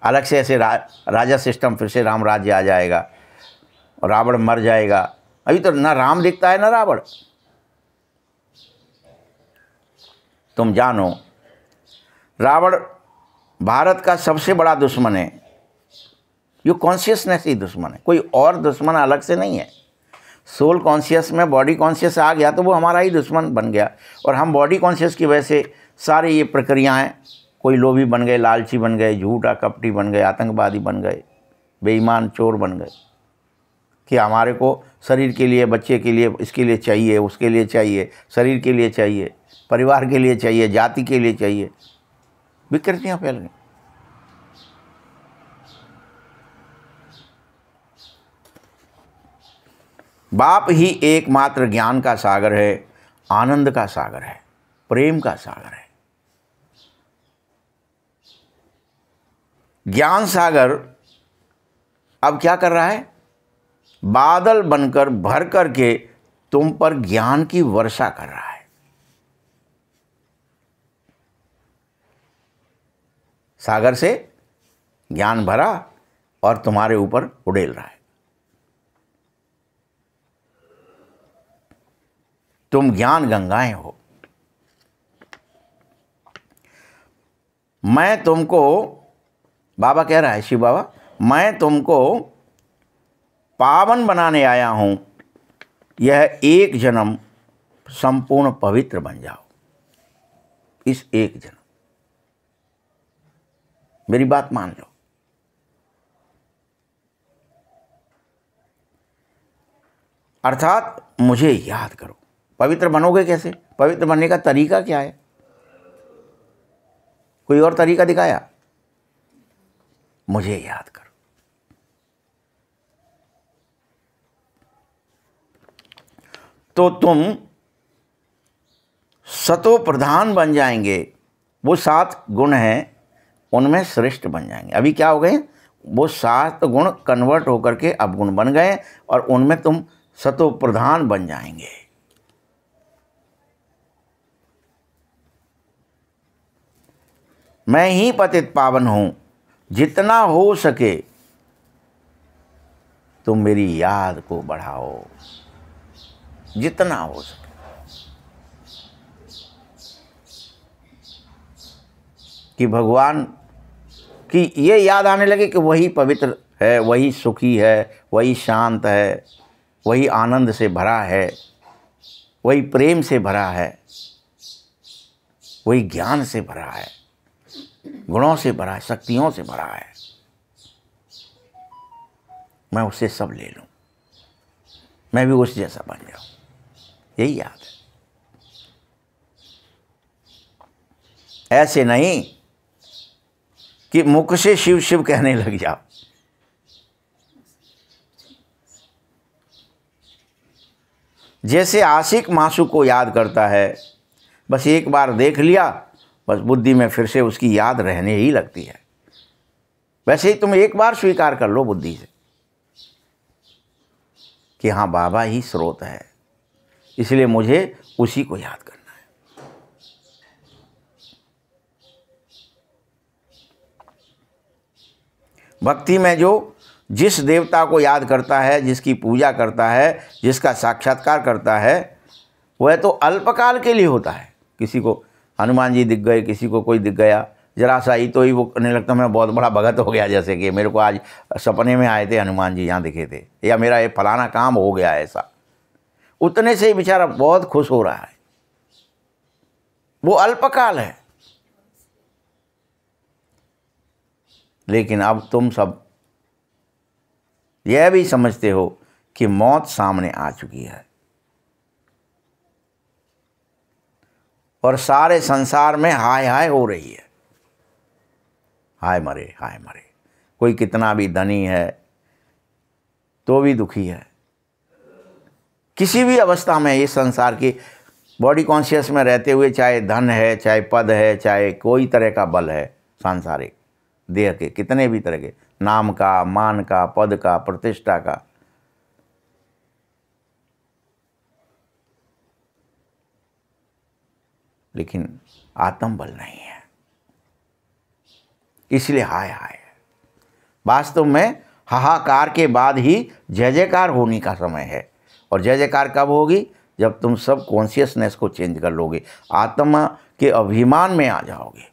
अलग से ऐसे राजा सिस्टम, फिर से राम राज्य आ जाएगा और रावण मर जाएगा। अभी तो ना राम दिखता है ना रावण। तुम जानो रावण भारत का सबसे बड़ा दुश्मन है। ये कॉन्शियसनेस ही दुश्मन है, कोई और दुश्मन अलग से नहीं है। सोल कॉन्शियस में बॉडी कॉन्शियस आ गया तो वो हमारा ही दुश्मन बन गया। और हम बॉडी कॉन्शियस की वजह से सारी ये प्रक्रियाएं, कोई लोभी बन गए, लालची बन गए, झूठा कपटी बन गए, आतंकवादी बन गए, बेईमान चोर बन गए कि हमारे को शरीर के लिए, बच्चे के लिए, इसके लिए चाहिए, उसके लिए चाहिए, शरीर के लिए चाहिए, परिवार के लिए चाहिए, जाति के लिए चाहिए। विकृतियाँ फैल गई। बाप ही एकमात्र ज्ञान का सागर है, आनंद का सागर है, प्रेम का सागर है। ज्ञान सागर अब क्या कर रहा है, बादल बनकर भर करके तुम पर ज्ञान की वर्षा कर रहा है। सागर से ज्ञान भरा और तुम्हारे ऊपर उड़ेल रहा है। तुम ज्ञान गंगाएं हो। मैं तुमको, बाबा कह रहा है, शिव बाबा, मैं तुमको पावन बनाने आया हूं। यह एक जन्म संपूर्ण पवित्र बन जाओ। इस एक जन्म, मेरी बात मान लो। अर्थात मुझे याद करो। पवित्र बनोगे कैसे? पवित्र बनने का तरीका क्या है? कोई और तरीका दिखाया? मुझे याद करो। तो तुम सतो प्रधान बन जाएंगे। वो 7 गुण हैं, उनमें श्रेष्ठ बन जाएंगे। अभी क्या हो गए, वो 7 गुण कन्वर्ट होकर के अब गुण बन गए और उनमें तुम सतो प्रधान बन जाएंगे। मैं ही पतित पावन हूं। जितना हो सके तुम मेरी याद को बढ़ाओ, जितना हो सके। कि भगवान की ये याद आने लगे कि वही पवित्र है, वही सुखी है, वही शांत है, वही आनंद से भरा है, वही प्रेम से भरा है, वही ज्ञान से भरा है, गुणों से भरा है, शक्तियों से भरा है। मैं उससे सब ले लूं, मैं भी उस जैसा बन जाऊं। यही याद है। ऐसे नहीं कि मुख से शिव शिव कहने लग जाओ। जैसे आशिक मासूक को याद करता है, बस एक बार देख लिया, बस बुद्धि में फिर से उसकी याद रहने ही लगती है। वैसे ही तुम एक बार स्वीकार कर लो बुद्धि से कि हाँ बाबा ही स्रोत है, इसलिए मुझे उसी को याद करना है। भक्ति में जो जिस देवता को याद करता है, जिसकी पूजा करता है, जिसका साक्षात्कार करता है, वह तो अल्पकाल के लिए होता है। किसी को हनुमान जी दिख गए, किसी को कोई दिख गया, जरा सा ही तो ही वो करने लगता मैं बहुत बड़ा भगत हो गया, जैसे कि मेरे को आज सपने में आए थे हनुमान जी यहाँ दिखे थे, या मेरा ये फलाना काम हो गया ऐसा। उतने से ही बेचारा बहुत खुश हो रहा है, वो अल्पकाल है। लेकिन अब तुम सब यह भी समझते हो कि मौत सामने आ चुकी है और सारे संसार में हाय हाय हो रही है, हाय मरे हाय मरे। कोई कितना भी धनी है तो भी दुखी है। किसी भी अवस्था में ये संसार की बॉडी कॉन्शियस में रहते हुए, चाहे धन है, चाहे पद है, चाहे कोई तरह का बल है, सांसारिक देह के कितने भी तरह के, नाम का, मान का, पद का, प्रतिष्ठा का, लेकिन आत्म बल नहीं है, इसलिए हाय हाय। वास्तव में हाहाकार के बाद ही जय जयकार होने का समय है। और जय जयकार कब होगी? जब तुम सब कॉन्शियसनेस को चेंज कर लोगे, आत्मा के अभिमान में आ जाओगे।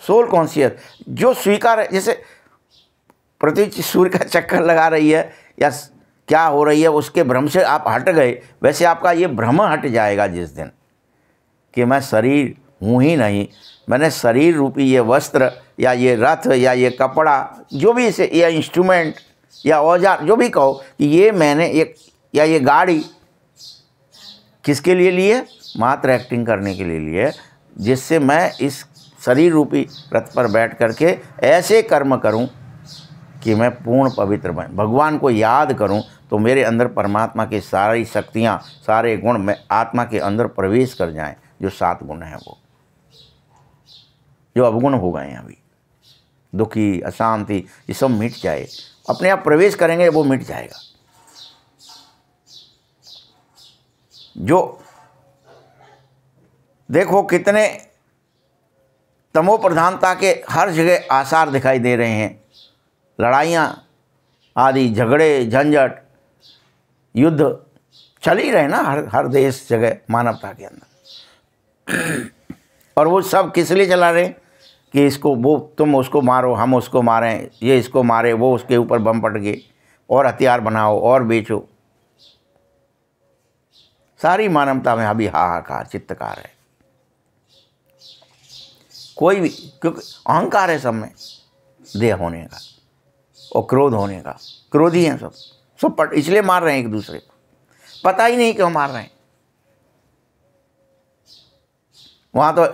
सोल कॉन्शियस जो स्वीकार है, जैसे पृथ्वी सूर्य का चक्कर लगा रही है या क्या हो रही है, उसके भ्रम से आप हट गए, वैसे आपका ये भ्रम हट जाएगा जिस दिन कि मैं शरीर हूँ ही नहीं, मैंने शरीर रूपी ये वस्त्र या ये रथ या ये कपड़ा, जो भी इसे, या इंस्ट्रूमेंट या औजार, जो भी कहो, कि ये मैंने एक, या ये गाड़ी किसके लिए ली है? मात्र एक्टिंग करने के लिए ली है, जिससे मैं इस शरीर रूपी रथ पर बैठ करके ऐसे कर्म करूं कि मैं पूर्ण पवित्र बन, भगवान को याद करूं, तो मेरे अंदर परमात्मा की सारी शक्तियां, सारे गुण मैं आत्मा के अंदर प्रवेश कर जाएं। जो 7 गुण हैं, वो जो अवगुण हो गए हैं अभी, दुखी, अशांति, ये सब मिट जाए, अपने आप प्रवेश करेंगे, वो मिट जाएगा। जो देखो कितने तमो प्रधानता के हर जगह आसार दिखाई दे रहे हैं, लड़ाइयाँ आदि, झगड़े, झंझट, युद्ध चल ही रहे ना हर देश जगह मानवता के अंदर। और वो सब किस लिए चला रहे कि इसको, वो तुम उसको मारो, हम उसको मारें, ये इसको मारे, वो उसके ऊपर बम पट गए, और हथियार बनाओ और बेचो। सारी मानवता में अभी हाहाकार, चित्तकार है। कोई भी, क्योंकि अहंकार है सब में, देह होने का और क्रोध होने का, क्रोधी हैं सब पट, इसलिए मार रहे हैं एक दूसरे को, पता ही नहीं क्यों मार रहे हैं। वहाँ तो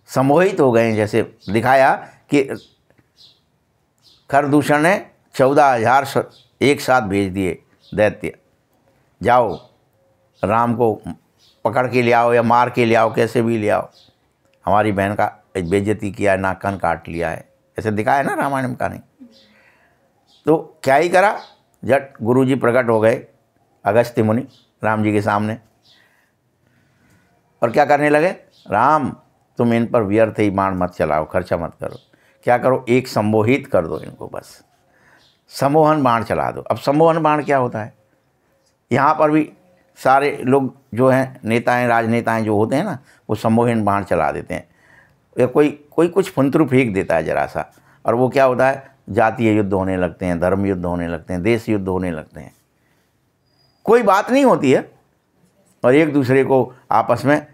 सम्मोहित हो गए, जैसे दिखाया कि खरदूषण ने 14,000 एक साथ भेज दिए दैत्य, जाओ राम को पकड़ के ले आओ या मार के ले आओ, कैसे भी ले आओ, हमारी बहन का बेइज्जती किया है, नाक कान काट लिया है, ऐसे दिखाया ना रामायण में कहानी। तो क्या ही करा, जट गुरुजी प्रकट हो गए अगस्त्य मुनि राम जी के सामने, और क्या करने लगे? राम तुम इन पर व्यर्थ ही बाण मत चलाओ, खर्चा मत करो, क्या करो, एक सम्मोहित कर दो इनको, बस सम्मोहन बाण चला दो। अब सम्मोहन बाण क्या होता है? यहाँ पर भी सारे लोग जो हैं, नेताएं, राजनेताएं जो होते हैं ना, वो सम्मोहन बाण चला देते हैं, या कोई कुछ फुंतरू फेंक देता है जरा सा, और वो क्या होता है, जातीय युद्ध होने लगते हैं, धर्म युद्ध होने लगते हैं, देश युद्ध होने लगते हैं। कोई बात नहीं होती है, और एक दूसरे को आपस में,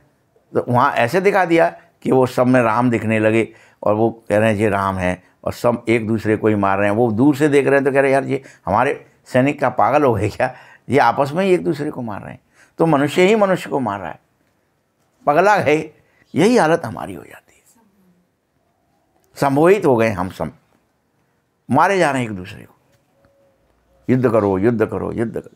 तो वहाँ ऐसे दिखा दिया कि वो सब में राम दिखने लगे, और वो कह रहे हैं ये राम है, और सब एक दूसरे को ही मार रहे हैं। वो दूर से देख रहे हैं तो कह रहे हैं यार ये हमारे सैनिक का पागल हो गए क्या, ये आपस में ही एक दूसरे को मार रहे हैं। तो मनुष्य ही मनुष्य को मार रहा है, पगला है। यही हालत हमारी हो जाती है, सम्मोहित हो गए हम सब, मारे जा रहे हैं एक दूसरे को, युद्ध करो युद्ध करो युद्ध करो।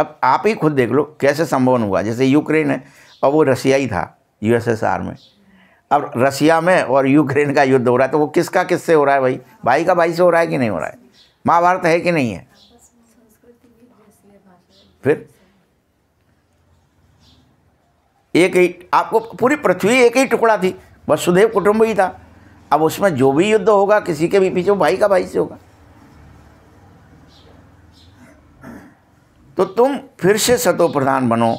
अब आप ही खुद देख लो कैसे संभव हुआ। जैसे यूक्रेन है और वो रसिया ही था यूएसएसआर में, अब रसिया में और यूक्रेन का युद्ध हो रहा है, तो वो किसका किससे हो रहा है भाई? भाई का भाई से हो रहा है कि नहीं हो रहा है? महाभारत है कि नहीं है? फिर एक ही, आपको पूरी पृथ्वी एक ही टुकड़ा थी, वसुधैव कुटुंब ही था। अब उसमें जो भी युद्ध होगा किसी के भी पीछे, वो भाई का भाई से होगा। तो तुम फिर से सतो प्रधान बनो।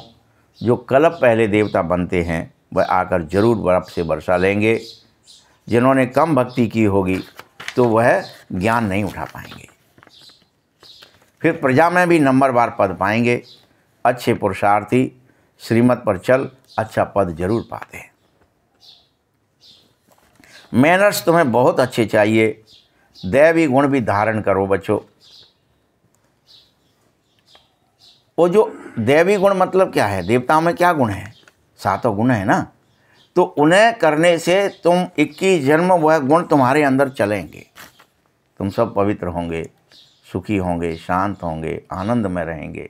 जो कल्प पहले देवता बनते हैं वह आकर जरूर बर्फ से वर्षा लेंगे। जिन्होंने कम भक्ति की होगी तो वह ज्ञान नहीं उठा पाएंगे, फिर प्रजा में भी नंबरवार पद पाएंगे। अच्छे पुरुषार्थी श्रीमत पर चल अच्छा पद जरूर पाते हैं। मैनर्स तुम्हें बहुत अच्छे चाहिए, दैवी गुण भी धारण करो बच्चों। वो जो दैवी गुण मतलब क्या है? देवताओं में क्या गुण है? 7 गुण है ना, तो उन्हें करने से तुम 21 जन्म वह गुण तुम्हारे अंदर चलेंगे। तुम सब पवित्र होंगे, सुखी होंगे, शांत होंगे, आनंद में रहेंगे।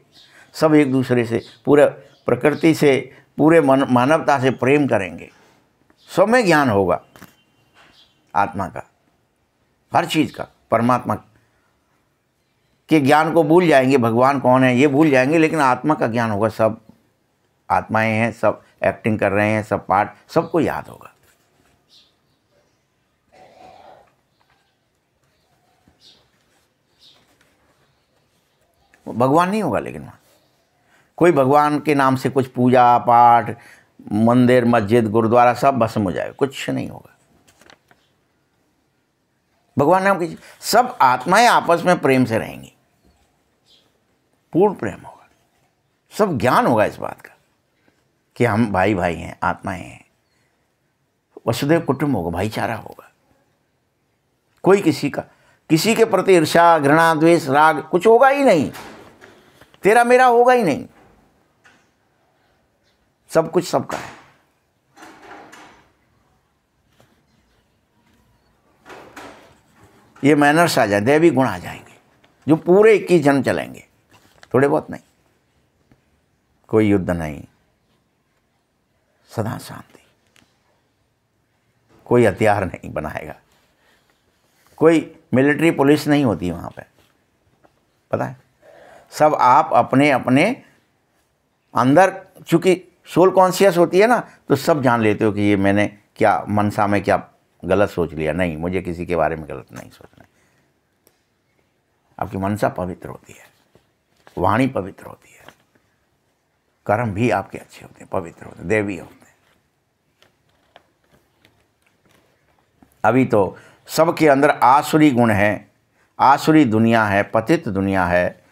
सब एक दूसरे से, पूरे प्रकृति से, पूरे मानवता से प्रेम करेंगे। सब में ज्ञान होगा आत्मा का, हर चीज़ का। परमात्मा के ज्ञान को भूल जाएंगे, भगवान कौन है ये भूल जाएंगे, लेकिन आत्मा का ज्ञान होगा। सब आत्माएं हैं, सब एक्टिंग कर रहे हैं, सब पाठ सबको याद होगा। भगवान नहीं होगा, लेकिन वहाँ कोई भगवान के नाम से कुछ पूजा पाठ, मंदिर मस्जिद गुरुद्वारा सब भस्म हो जाएगा, कुछ नहीं होगा। भगवान नाम की सब आत्माएं आपस में प्रेम से रहेंगी, पूर्ण प्रेम होगा। सब ज्ञान होगा इस बात का कि हम भाई भाई हैं, आत्माएं हैं। वसुधैव कुटुंब होगा, भाईचारा होगा। कोई किसी के प्रति ईर्ष्या घृणा द्वेष राग कुछ होगा ही नहीं, तेरा मेरा होगा ही नहीं। सब कुछ सबका है। ये मैनर्स आ जाए, दैवी गुण आ जाएंगे जो पूरे 21 जन्म चलेंगे, थोड़े बहुत नहीं। कोई युद्ध नहीं, सदा शांति। कोई हथियार नहीं बनाएगा, कोई मिलिट्री पुलिस नहीं होती वहाँ पे, पता है। सब आप अपने अपने अंदर, चूँकि सोल कॉन्शियस होती है ना, तो सब जान लेते हो कि ये मैंने क्या मनसा में क्या गलत सोच लिया। नहीं, मुझे किसी के बारे में गलत नहीं सोचना। आपकी मनसा पवित्र होती है, वाणी पवित्र होती है, कर्म भी आपके अच्छे होते हैं, पवित्र होते हैं, देवी होते हैं। अभी तो सबके अंदर आसुरी गुण है, आसुरी दुनिया है, पतित दुनिया है।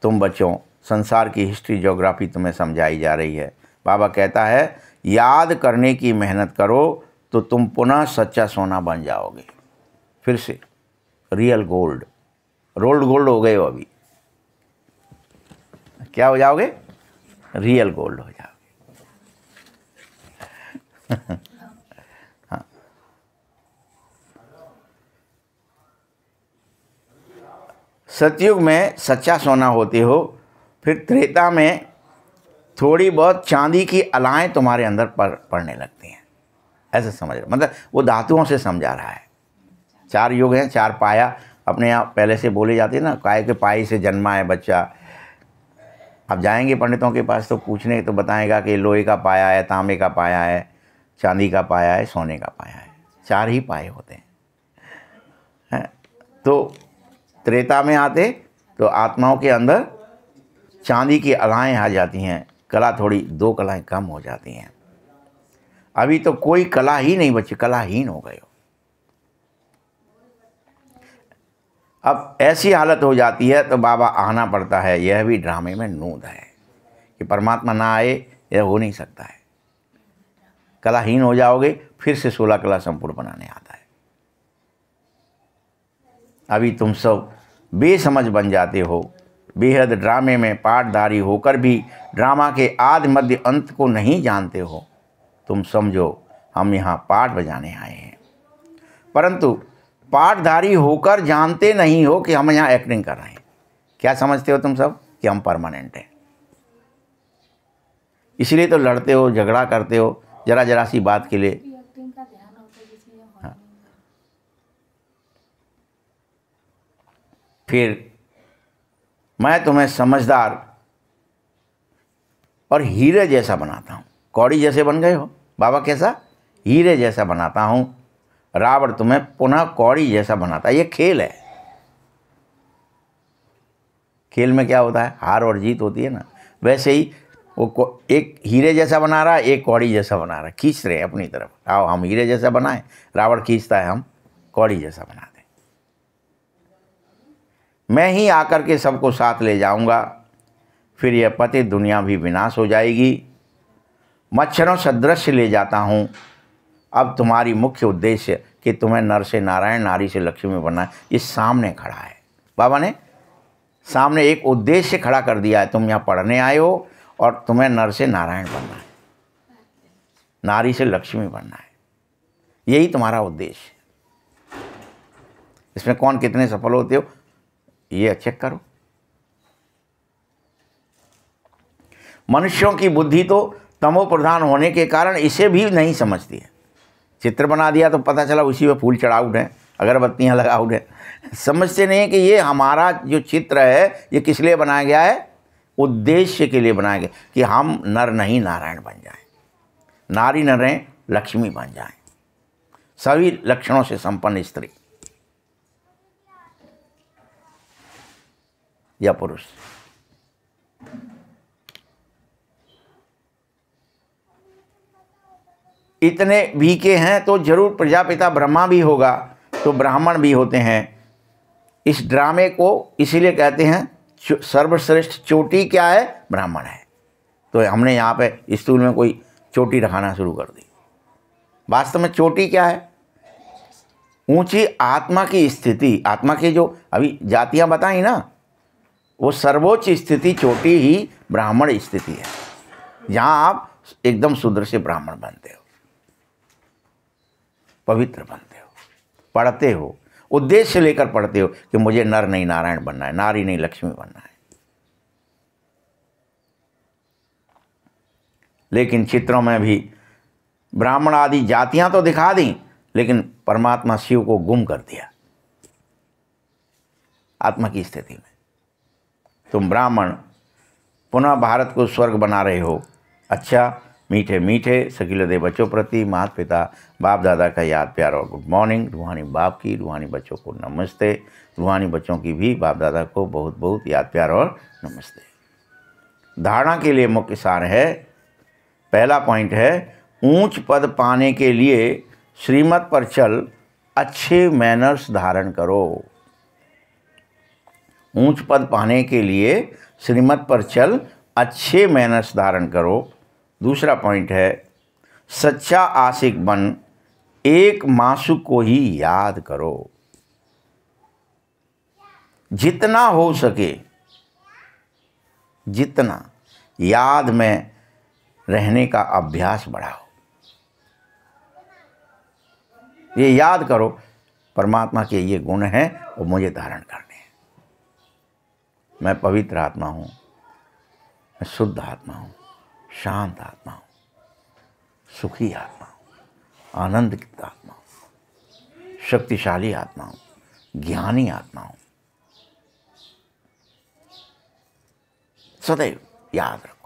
तुम बच्चों, संसार की हिस्ट्री ज्योग्राफी तुम्हें समझाई जा रही है। बाबा कहता है याद करने की मेहनत करो तो तुम पुनः सच्चा सोना बन जाओगे, फिर से रियल गोल्ड। रोल्ड गोल्ड हो गए हो, अभी क्या हो जाओगे? रियल गोल्ड हो जाओगे। हाँ, सतयुग में सच्चा सोना होते हो, फिर त्रेता में थोड़ी बहुत चांदी की अलाएँ तुम्हारे अंदर पड़ने लगती हैं। ऐसे समझ रहे, मतलब वो धातुओं से समझा रहा है। 4 युग हैं, 4 पाया अपने आप पहले से बोले जाते हैं ना, काय के पाई से जन्मा है बच्चा। अब जाएंगे पंडितों के पास तो पूछने तो बताएगा कि लोहे का पाया है, तांबे का पाया है, चांदी का पाया है, सोने का पाया है। 4 ही पाए होते हैं। तो त्रेता में आते तो आत्माओं के अंदर चांदी की अलाएँ आ जाती हैं, कला थोड़ी 2 कलाएँ कम हो जाती हैं। अभी तो कोई कला ही नहीं बची, कलाहीन हो गए हो। अब ऐसी हालत हो जाती है तो बाबा आना पड़ता है। यह भी ड्रामे में नूद है कि परमात्मा ना आए, यह हो नहीं सकता है। कलाहीन हो जाओगे, फिर से 16 कला संपूर्ण बनाने आता है। अभी तुम सब बेसमझ बन जाते हो, बेहद ड्रामे में पाठधारी होकर भी ड्रामा के आदि मध्य अंत को नहीं जानते हो। तुम समझो हम यहाँ पाठ बजाने आए हैं, परंतु पाठधारी होकर जानते नहीं हो कि हम यहाँ एक्टिंग कर रहे हैं। क्या समझते हो तुम सब? कि हम परमानेंट हैं। इसलिए तो लड़ते हो, झगड़ा करते हो जरा जरा सी बात के लिए। एक्टिंग का ध्यान होता है जिसमें हाँ। फिर मैं तुम्हें समझदार और हीरे जैसा बनाता हूँ। कौड़ी जैसे बन गए हो बाबा, कैसा? हीरे जैसा बनाता हूँ। रावण तुम्हें पुनः कौड़ी जैसा बनाता है। ये खेल है। खेल में क्या होता है? हार और जीत होती है ना। वैसे ही वो एक हीरे जैसा बना रहा है, एक कौड़ी जैसा बना रहा है, खींच रहे हैं अपनी तरफ। आओ हम हीरे जैसा बनाएं, रावण खींचता है हम कौड़ी जैसा बना दें। मैं ही आकर के सबको साथ ले जाऊंगा, फिर यह पतित दुनिया भी विनाश हो जाएगी। मच्छरों सदृश ले जाता हूँ। अब तुम्हारी मुख्य उद्देश्य कि तुम्हें नर से नारायण, नारी से लक्ष्मी बनना है, ये सामने खड़ा है। बाबा ने सामने एक उद्देश्य खड़ा कर दिया है। तुम यहाँ पढ़ने आए हो और तुम्हें नर से नारायण बनना है, नारी से लक्ष्मी बनना है। यही तुम्हारा उद्देश्य। इसमें कौन कितने सफल होते हो ये चेक करो। मनुष्यों की बुद्धि तो तमो प्रधान होने के कारण इसे भी नहीं समझती है। चित्र बना दिया तो पता चला उसी में फूल चढ़ा उठे, अगरबत्तियाँ लगा उठे। समझते नहीं है कि ये हमारा जो चित्र है ये किस लिए बनाया गया है? उद्देश्य के लिए बनाया गया कि हम नर नहीं नारायण बन जाएं, नारी न रहें, लक्ष्मी बन जाएं, सभी लक्षणों से संपन्न स्त्री या पुरुष। इतने भी के हैं तो जरूर प्रजापिता ब्रह्मा भी होगा, तो ब्राह्मण भी होते हैं। इस ड्रामे को इसीलिए कहते हैं सर्वश्रेष्ठ चोटी क्या है? ब्राह्मण है। तो हमने यहाँ पे स्टूल में कोई चोटी रखाना शुरू कर दी। वास्तव में चोटी क्या है? ऊंची आत्मा की स्थिति। आत्मा की जो अभी जातियाँ बताई ना, वो सर्वोच्च स्थिति चोटी ही ब्राह्मण स्थिति है, जहाँ आप एकदम शुद्र से ब्राह्मण बनते हो, पवित्र बनते हो, पढ़ते हो, उद्देश्य लेकर पढ़ते हो कि मुझे नर नहीं नारायण बनना है, नारी नहीं लक्ष्मी बनना है। लेकिन चित्रों में भी ब्राह्मण आदि जातियां तो दिखा दी, लेकिन परमात्मा शिव को गुम कर दिया आत्मा की स्थिति में। तुम ब्राह्मण पुनः भारत को स्वर्ग बना रहे हो। अच्छा, मीठे मीठे सकीलदे बच्चों प्रति माता पिता बाप दादा का याद प्यार और गुड मॉर्निंग। रूहानी बाप की, रूहानी बच्चों को नमस्ते। रूहानी बच्चों की भी बाप दादा को बहुत बहुत याद प्यार और नमस्ते। धारणा के लिए मुख्य सार है, पहला पॉइंट है, ऊंच पद पाने के लिए श्रीमत पर चल, अच्छे मैनर्स धारण करो। ऊंच पद पाने के लिए श्रीमत पर चल, अच्छे मैनर्स धारण करो। दूसरा पॉइंट है, सच्चा आशिक बन, एक मासूक को ही याद करो। जितना हो सके, जितना याद में रहने का अभ्यास बढ़ाओ। ये याद करो परमात्मा के ये गुण हैं और मुझे धारण करने हैं। मैं पवित्र आत्मा हूँ, मैं शुद्ध आत्मा हूँ, शांत आत्मा हूँ, सुखी आत्मा हूँ, आनंदित आत्मा हूँ, शक्तिशाली आत्मा हूँ, ज्ञानी आत्मा हूँ। सदैव याद रखो।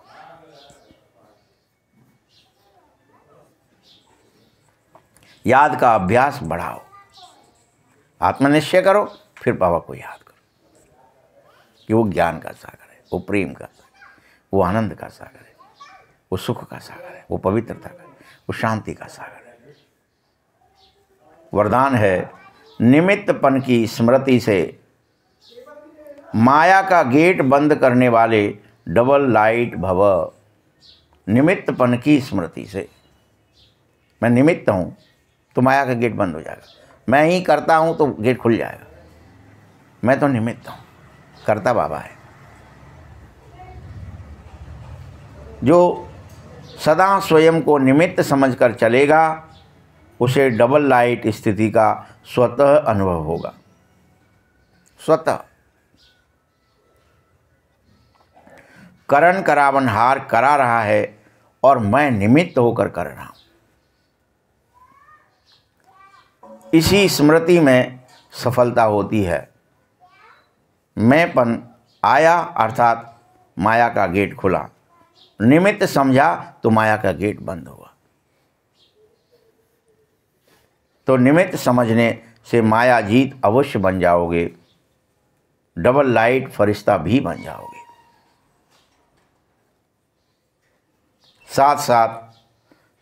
याद का अभ्यास बढ़ाओ। आत्मनिश्चय करो, फिर बाबा को याद करो कि वो ज्ञान का सागर है, वो प्रेम का सागर है, वो आनंद का सागर है, वो सुख का सागर है, वो पवित्रता का, वो शांति का सागर है। वरदान है, निमित्तपन की स्मृति से माया का गेट बंद करने वाले डबल लाइट भव। निमित्तपन की स्मृति से, मैं निमित्त हूँ तो माया का गेट बंद हो जाएगा। मैं ही करता हूँ तो गेट खुल जाएगा। मैं तो निमित्त हूँ, करता बाबा है। जो सदा स्वयं को निमित्त समझकर चलेगा, उसे डबल लाइट स्थिति का स्वतः अनुभव होगा। स्वतः। करण करावन हार करा रहा है और मैं निमित्त होकर कर रहा हूँ। इसी स्मृति में सफलता होती है। मैंपन आया अर्थात माया का गेट खुला, निमित्त समझा तो माया का गेट बंद हुआ। तो निमित्त समझने से माया जीत अवश्य बन जाओगे, डबल लाइट फरिश्ता भी बन जाओगे। साथ साथ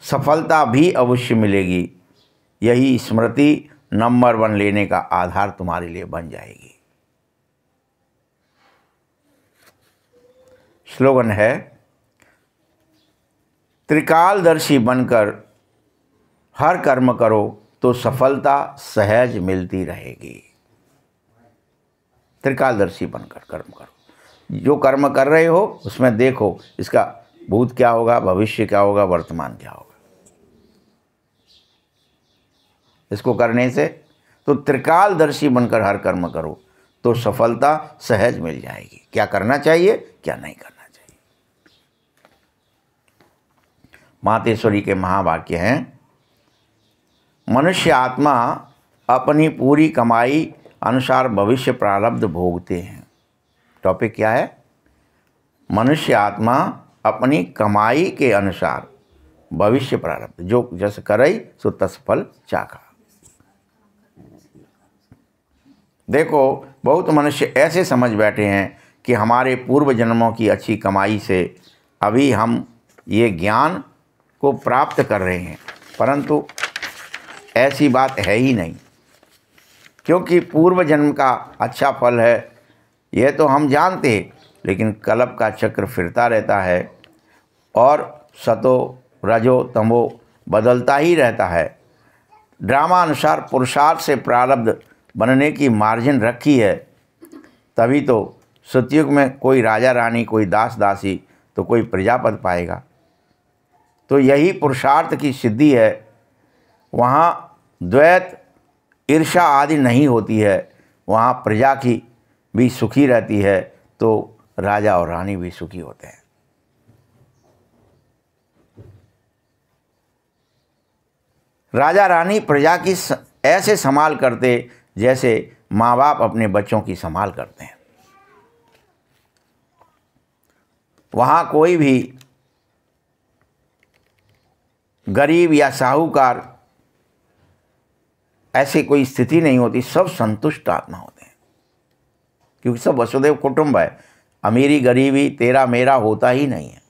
सफलता भी अवश्य मिलेगी। यही स्मृति नंबर 1 लेने का आधार तुम्हारे लिए बन जाएगी। स्लोगन है, त्रिकालदर्शी बनकर हर कर्म करो तो सफलता सहज मिलती रहेगी। त्रिकालदर्शी बनकर कर्म करो। जो कर्म कर रहे हो उसमें देखो इसका भूत क्या होगा, भविष्य क्या होगा, वर्तमान क्या होगा। इसको करने से तो त्रिकालदर्शी बनकर हर कर्म करो तो सफलता सहज मिल जाएगी। क्या करना चाहिए, क्या नहीं करना चाहिए। मातेश्वरी के महावाक्य हैं, मनुष्य आत्मा अपनी पूरी कमाई अनुसार भविष्य प्रारब्ध भोगते हैं। टॉपिक क्या है? मनुष्य आत्मा अपनी कमाई के अनुसार भविष्य प्रारब्ध, जो जस करई सो तस फल चाखा। देखो, बहुत मनुष्य ऐसे समझ बैठे हैं कि हमारे पूर्व जन्मों की अच्छी कमाई से अभी हम ये ज्ञान को प्राप्त कर रहे हैं, परंतु ऐसी बात है ही नहीं। क्योंकि पूर्व जन्म का अच्छा फल है यह तो हम जानते हैं, लेकिन कल्प का चक्र फिरता रहता है और सतो रजो तमो बदलता ही रहता है। ड्रामा अनुसार पुरुषार्थ से प्रारब्ध बनने की मार्जिन रखी है, तभी तो सतयुग में कोई राजा रानी, कोई दास दासी, तो कोई प्रजापति पाएगा। तो यही पुरुषार्थ की सिद्धि है। वहाँ द्वैत ईर्ष्या आदि नहीं होती है, वहाँ प्रजा की भी सुखी रहती है, तो राजा और रानी भी सुखी होते हैं। राजा रानी प्रजा की ऐसे संभाल करते जैसे माँ बाप अपने बच्चों की संभाल करते हैं। वहाँ कोई भी गरीब या साहूकार ऐसी कोई स्थिति नहीं होती, सब संतुष्ट आत्मा होते हैं, क्योंकि सब वसुदेव कुटुंब है। अमीरी गरीबी तेरा मेरा होता ही नहीं है।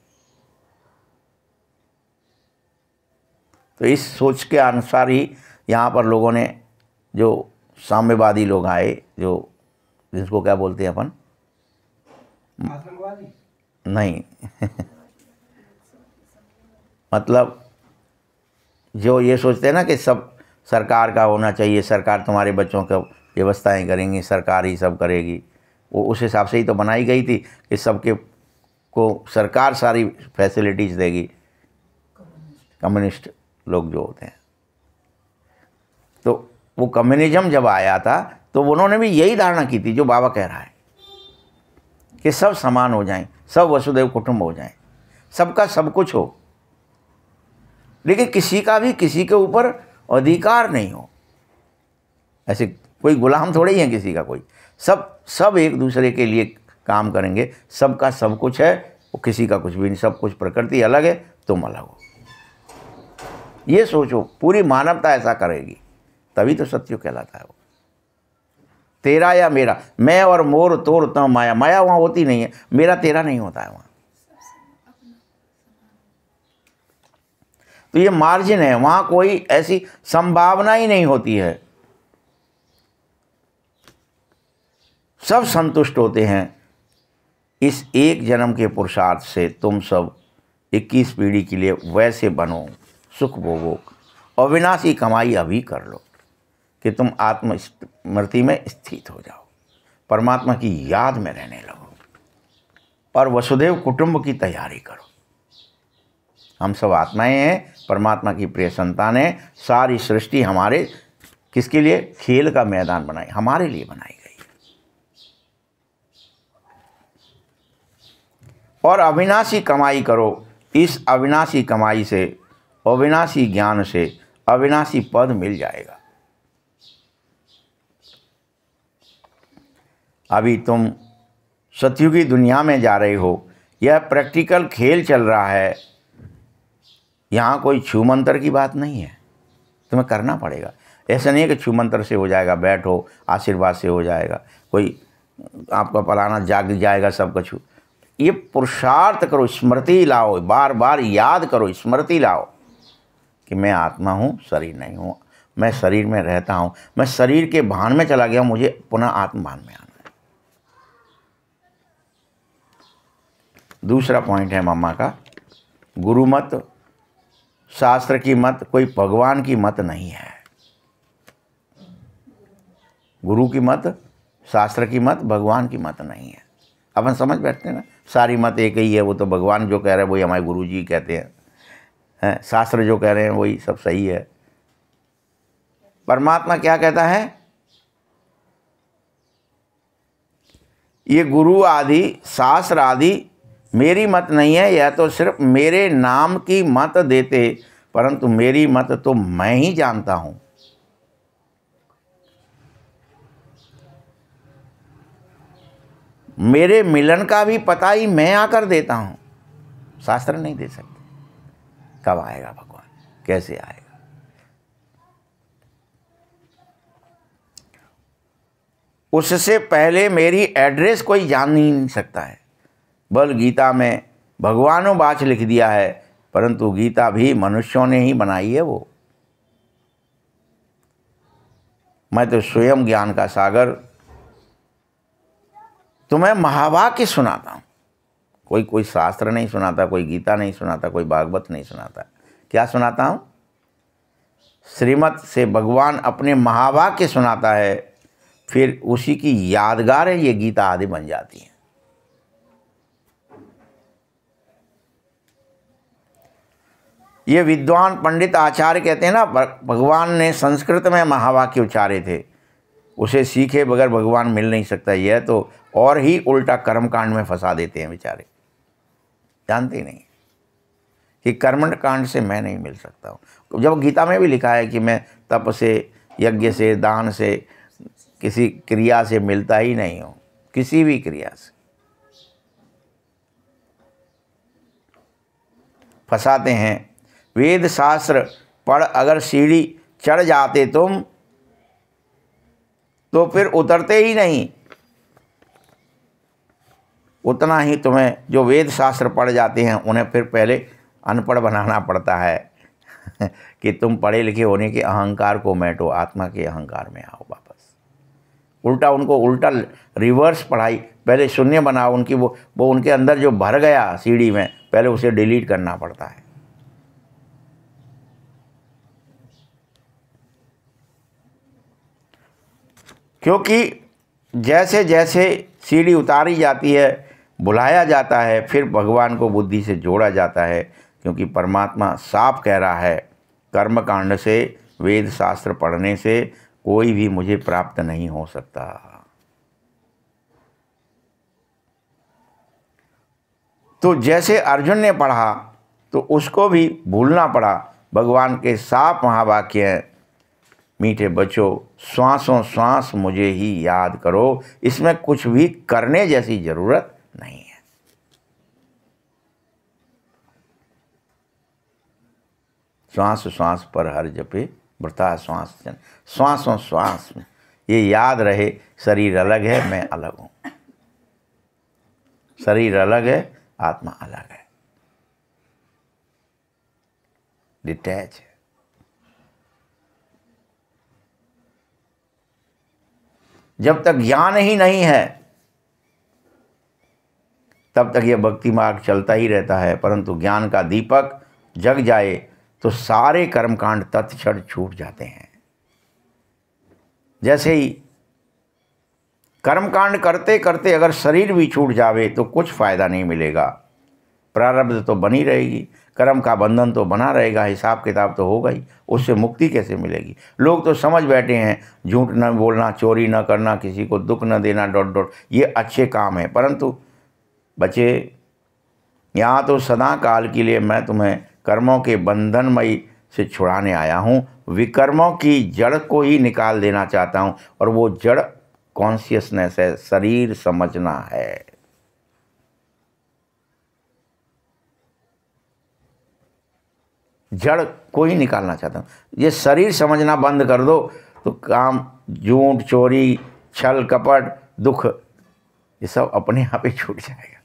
तो इस सोच के अनुसार ही यहाँ पर लोगों ने, जो साम्यवादी लोग आए, जो जिसको क्या बोलते हैं अपन, नहीं मतलब जो ये सोचते हैं ना कि सब सरकार का होना चाहिए, सरकार तुम्हारे बच्चों को व्यवस्थाएं करेंगी, सरकार ही सब करेगी। वो उस हिसाब से ही तो बनाई गई थी कि सबके को सरकार सारी फैसिलिटीज़ देगी। कम्युनिस्ट लोग जो होते हैं, तो वो कम्युनिज्म जब आया था तो उन्होंने भी यही धारणा की थी जो बाबा कह रहा है कि सब समान हो जाएं, सब वसुदेव कुटुंब हो जाएं, सबका सब कुछ हो, लेकिन किसी का भी किसी के ऊपर अधिकार नहीं हो। ऐसे कोई गुलाम थोड़े ही है किसी का कोई, सब एक दूसरे के लिए काम करेंगे, सबका सब कुछ है, वो किसी का कुछ भी नहीं, सब कुछ, प्रकृति अलग है, तुम अलग हो। ये सोचो, पूरी मानवता ऐसा करेगी तभी तो सत्युग कहलाता है। वो तेरा या मेरा, मैं और मोर तोर तम माया, माया वहाँ होती नहीं है, मेरा तेरा नहीं होता है वहाँ। तो ये मार्जिन है, वहाँ कोई ऐसी संभावना ही नहीं होती है। सब संतुष्ट होते हैं। इस एक जन्म के पुरुषार्थ से तुम सब 21 पीढ़ी के लिए वैसे बनो, सुख भोगो, अविनाशी कमाई अभी कर लो कि तुम आत्म स्मृति में स्थित हो जाओ, परमात्मा की याद में रहने लगो और वसुदेव कुटुंब की तैयारी करो। हम सब आत्माएं हैं, परमात्मा की प्रिय संतान है। सारी सृष्टि हमारे किसके लिए? खेल का मैदान बनाई, हमारे लिए बनाई गई। और अविनाशी कमाई करो, इस अविनाशी कमाई से, अविनाशी ज्ञान से अविनाशी पद मिल जाएगा। अभी तुम सतयुगी दुनिया में जा रहे हो, यह प्रैक्टिकल खेल चल रहा है। यहाँ कोई छू मंत्र की बात नहीं है, तुम्हें करना पड़ेगा। ऐसा नहीं है कि छू मंत्र से हो जाएगा, बैठो आशीर्वाद से हो जाएगा, कोई आपका फलाना जाग जाएगा सब कुछ। ये पुरुषार्थ करो, स्मृति लाओ, बार बार याद करो, स्मृति लाओ कि मैं आत्मा हूँ, शरीर नहीं हूँ, मैं शरीर में रहता हूँ, मैं शरीर के भान में चला गया, मुझे पुनः आत्म भान में आना है। दूसरा पॉइंट है मम्मा का, गुरु मत, शास्त्र की मत, कोई भगवान की मत नहीं है। गुरु की मत, शास्त्र की मत, भगवान की मत नहीं है। अपन समझ बैठते हैं ना, सारी मत एक ही है, वो तो भगवान जो कह रहे हैं वही हमारे गुरु जी कहते हैं, शास्त्र जो कह रहे हैं वही सब सही है। परमात्मा क्या कहता है? ये गुरु आदि शास्त्र आदि मेरी मत नहीं है, यह तो सिर्फ मेरे नाम की मत देते, परंतु मेरी मत तो मैं ही जानता हूं। मेरे मिलन का भी पता ही मैं आकर देता हूं, शास्त्र नहीं दे सकते। कब आएगा भगवान, कैसे आएगा? उससे पहले मेरी एड्रेस कोई जान ही नहीं सकता है। बल गीता में भगवानों बाच लिख दिया है, परंतु गीता भी मनुष्यों ने ही बनाई है। वो मैं तो स्वयं ज्ञान का सागर तुम्हें महावाक्य सुनाता हूँ। कोई शास्त्र नहीं सुनाता, कोई गीता नहीं सुनाता, कोई भागवत नहीं सुनाता। क्या सुनाता हूँ? श्रीमत से भगवान अपने महावाक्य सुनाता है, फिर उसी की यादगार है ये गीता आदि बन जाती है। ये विद्वान पंडित आचार्य कहते हैं ना, भगवान ने संस्कृत में महावाक्य उच्चारे थे, उसे सीखे बगैर भगवान मिल नहीं सकता। यह तो और ही उल्टा कर्मकांड में फंसा देते हैं बेचारे, जानते ही नहीं कि कर्मकांड से मैं नहीं मिल सकता हूँ। जब गीता में भी लिखा है कि मैं तप से, यज्ञ से, दान से, किसी क्रिया से मिलता ही नहीं हूँ, किसी भी क्रिया से फंसाते हैं। वेद शास्त्र पढ़ अगर सीढ़ी चढ़ जाते तुम तो फिर उतरते ही नहीं। उतना ही तुम्हें जो वेद शास्त्र पढ़ जाते हैं उन्हें फिर पहले अनपढ़ बनाना पड़ता है कि तुम पढ़े लिखे होने के अहंकार को मैटो, आत्मा के अहंकार में आओ वापस। उल्टा उनको उल्टा रिवर्स पढ़ाई, पहले शून्य बनाओ उनकी, वो उनके अंदर जो भर गया सीढ़ी में, पहले उसे डिलीट करना पड़ता है। क्योंकि जैसे जैसे सीढ़ी उतारी जाती है, बुलाया जाता है, फिर भगवान को बुद्धि से जोड़ा जाता है। क्योंकि परमात्मा साफ कह रहा है, कर्मकांड से, वेद शास्त्र पढ़ने से कोई भी मुझे प्राप्त नहीं हो सकता। तो जैसे अर्जुन ने पढ़ा तो उसको भी भूलना पड़ा। भगवान के साफ महावाक्य हैं, मीठे बच्चों श्वासों श्वास मुझे ही याद करो, इसमें कुछ भी करने जैसी जरूरत नहीं है। श्वास श्वास पर हर जपे वृथा श्वास जन, श्वासों श्वास में ये याद रहे, शरीर अलग है, मैं अलग हूं। शरीर अलग है, आत्मा अलग है, डिटैच है। जब तक ज्ञान ही नहीं है तब तक यह भक्ति मार्ग चलता ही रहता है, परंतु ज्ञान का दीपक जग जाए तो सारे कर्मकांड तत्क्षण छूट जाते हैं। जैसे ही कर्मकांड करते करते अगर शरीर भी छूट जावे तो कुछ फायदा नहीं मिलेगा। प्रारब्ध तो बनी रहेगी, कर्म का बंधन तो बना रहेगा, हिसाब किताब तो होगा ही, उससे मुक्ति कैसे मिलेगी? लोग तो समझ बैठे हैं झूठ न बोलना, चोरी न करना, किसी को दुख न देना, डॉट डॉट, ये अच्छे काम है। परंतु बच्चे, यहाँ तो सदा काल के लिए मैं तुम्हें कर्मों के बंधनमयी से छुड़ाने आया हूँ। विकर्मों की जड़ को ही निकाल देना चाहता हूँ, और वो जड़ कॉन्शियसनेस है, शरीर समझना है। जड़ को ही निकालना चाहता हूँ। ये शरीर समझना बंद कर दो तो काम, झूठ, चोरी, छल, कपट, दुख, ये सब अपने आप ही छूट जाएगा।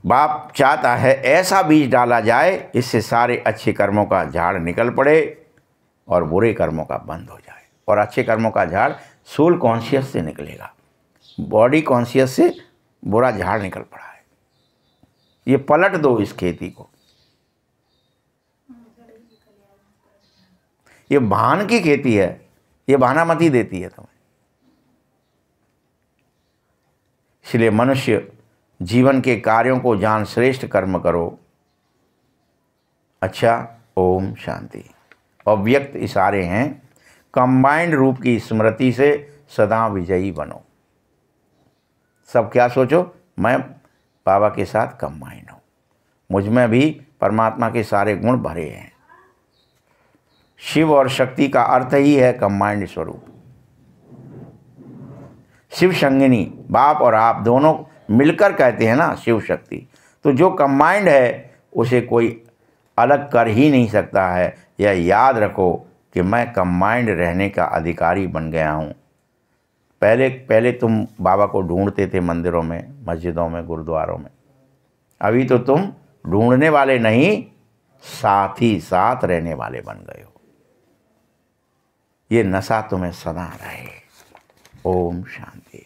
बाप चाहता है ऐसा बीज डाला जाए, इससे सारे अच्छे कर्मों का झाड़ निकल पड़े और बुरे कर्मों का बंद हो जाए, और अच्छे कर्मों का झाड़ सोल कॉन्शियस से निकलेगा। बॉडी कॉन्शियस से बुरा झाड़ निकल पड़ा है। ये पलट दो इस खेती को। ये भान की खेती है, ये भानामती देती है तुम्हें। इसलिए मनुष्य जीवन के कार्यों को जान श्रेष्ठ कर्म करो। अच्छा, ओम शांति। अव्यक्त इशारे हैं, कंबाइंड रूप की स्मृति से सदा विजयी बनो। सब क्या सोचो, मैं बाबा के साथ कंबाइंड हूँ, मुझ में भी परमात्मा के सारे गुण भरे हैं। शिव और शक्ति का अर्थ ही है कंबाइंड स्वरूप। शिव संगिनी, बाप और आप दोनों मिलकर कहते हैं ना शिव शक्ति। तो जो कंबाइंड है उसे कोई अलग कर ही नहीं सकता है। यह याद रखो कि मैं कंबाइंड रहने का अधिकारी बन गया हूँ। पहले तुम बाबा को ढूंढते थे मंदिरों में, मस्जिदों में, गुरुद्वारों में। अभी तो तुम ढूंढने वाले नहीं, साथ ही साथ रहने वाले बन गए हो। ये नशा तुम्हें सदा रहे। ओम शांति।